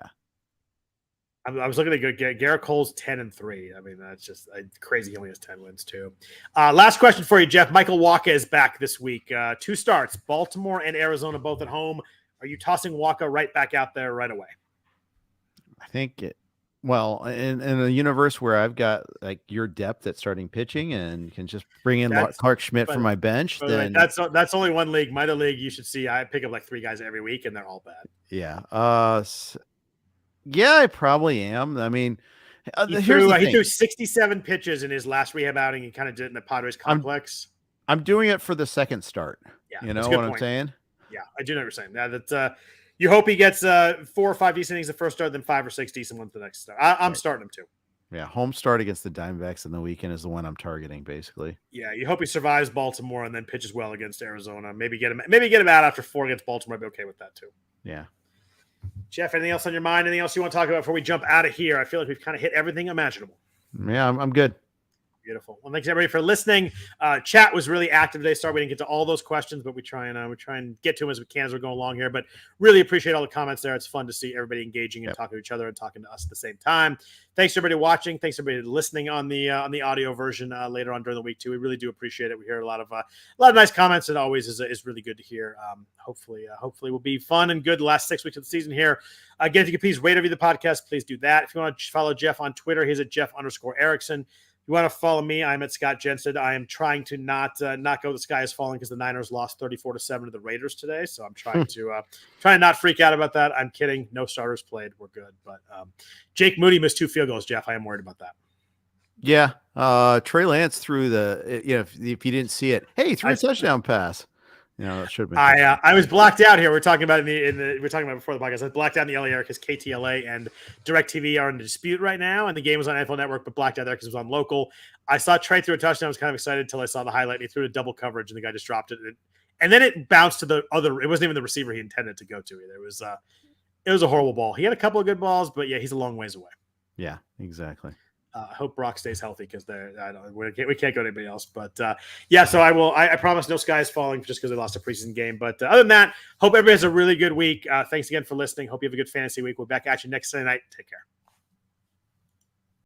I was looking at Garrett Cole's 10-3. I mean, that's just crazy. He only has 10 wins too. Last question for you, Jeff. Michael Wacha is back this week. 2 starts, Baltimore and Arizona, both at home. Are you tossing Wacha right back out there right away? I think well, in a universe where I've got like your depth at starting pitching and can just bring in Clark Schmidt from my bench, then that's only one league. My other league, you should see, I pick up like 3 guys every week and they're all bad. Yeah. Yeah, I probably am. I mean, he threw 67 pitches in his last rehab outing. He kind of did it in the Padres complex. I'm doing it for the second start. Yeah, you know what I'm saying? Yeah, I do know what you're saying. That you hope he gets 4 or 5 decent innings the first start, then 5 or 6 decent ones the next start. I'm starting him too. Yeah, home start against the Diamondbacks in the weekend is the one I'm targeting, basically. Yeah, you hope he survives Baltimore and then pitches well against Arizona. Maybe get him out after 4 against Baltimore. I'd be okay with that too. Yeah. Jeff, anything else on your mind? Anything else you want to talk about before we jump out of here? I feel like we've kind of hit everything imaginable. Yeah, I'm good. Beautiful. Well, thanks everybody for listening. Chat was really active today. Sorry we didn't get to all those questions, but we try and get to them as we can as we're going along here. But really appreciate all the comments there. It's fun to see everybody engaging and talking to each other and talking to us at the same time. Thanks to everybody watching. Thanks to everybody listening on the audio version later on during the week too. We really do appreciate it. We hear a lot of nice comments. It always is really good to hear. Hopefully will be fun and good the last 6 weeks of the season here. Again, if you could please rate or review the podcast, please do that. If you want to follow Jeff on Twitter, he's at Jeff_Erickson. You want to follow me? I'm at Scott Jenstad. I am trying to not go the sky is falling because the Niners lost 34-7 to the Raiders today. So I'm trying to not freak out about that. I'm kidding. No starters played. We're good. But Jake Moody missed 2 field goals, Jeff. I am worried about that. Yeah. Trey Lance threw if you didn't see it, hey, threw a touchdown pass. That should have been. I was blacked out here. We're talking about we're talking about before the podcast. I was blacked out in the LA area because KTLA and DirecTV are in dispute right now, and the game was on NFL Network, but blacked out there because it was on local. I saw Trey threw a touchdown. I was kind of excited until I saw the highlight. And he threw a double coverage, and the guy just dropped it. And then it bounced to the other. It wasn't even the receiver he intended to go to either. It was a horrible ball. He had a couple of good balls, but yeah, he's a long ways away. Yeah, exactly. I hope Brock stays healthy because we can't go to anybody else. But so I promise no sky is falling just because they lost a preseason game. But other than that, hope everybody has a really good week. Thanks again for listening. Hope you have a good fantasy week. We're back at you next Sunday night. Take care.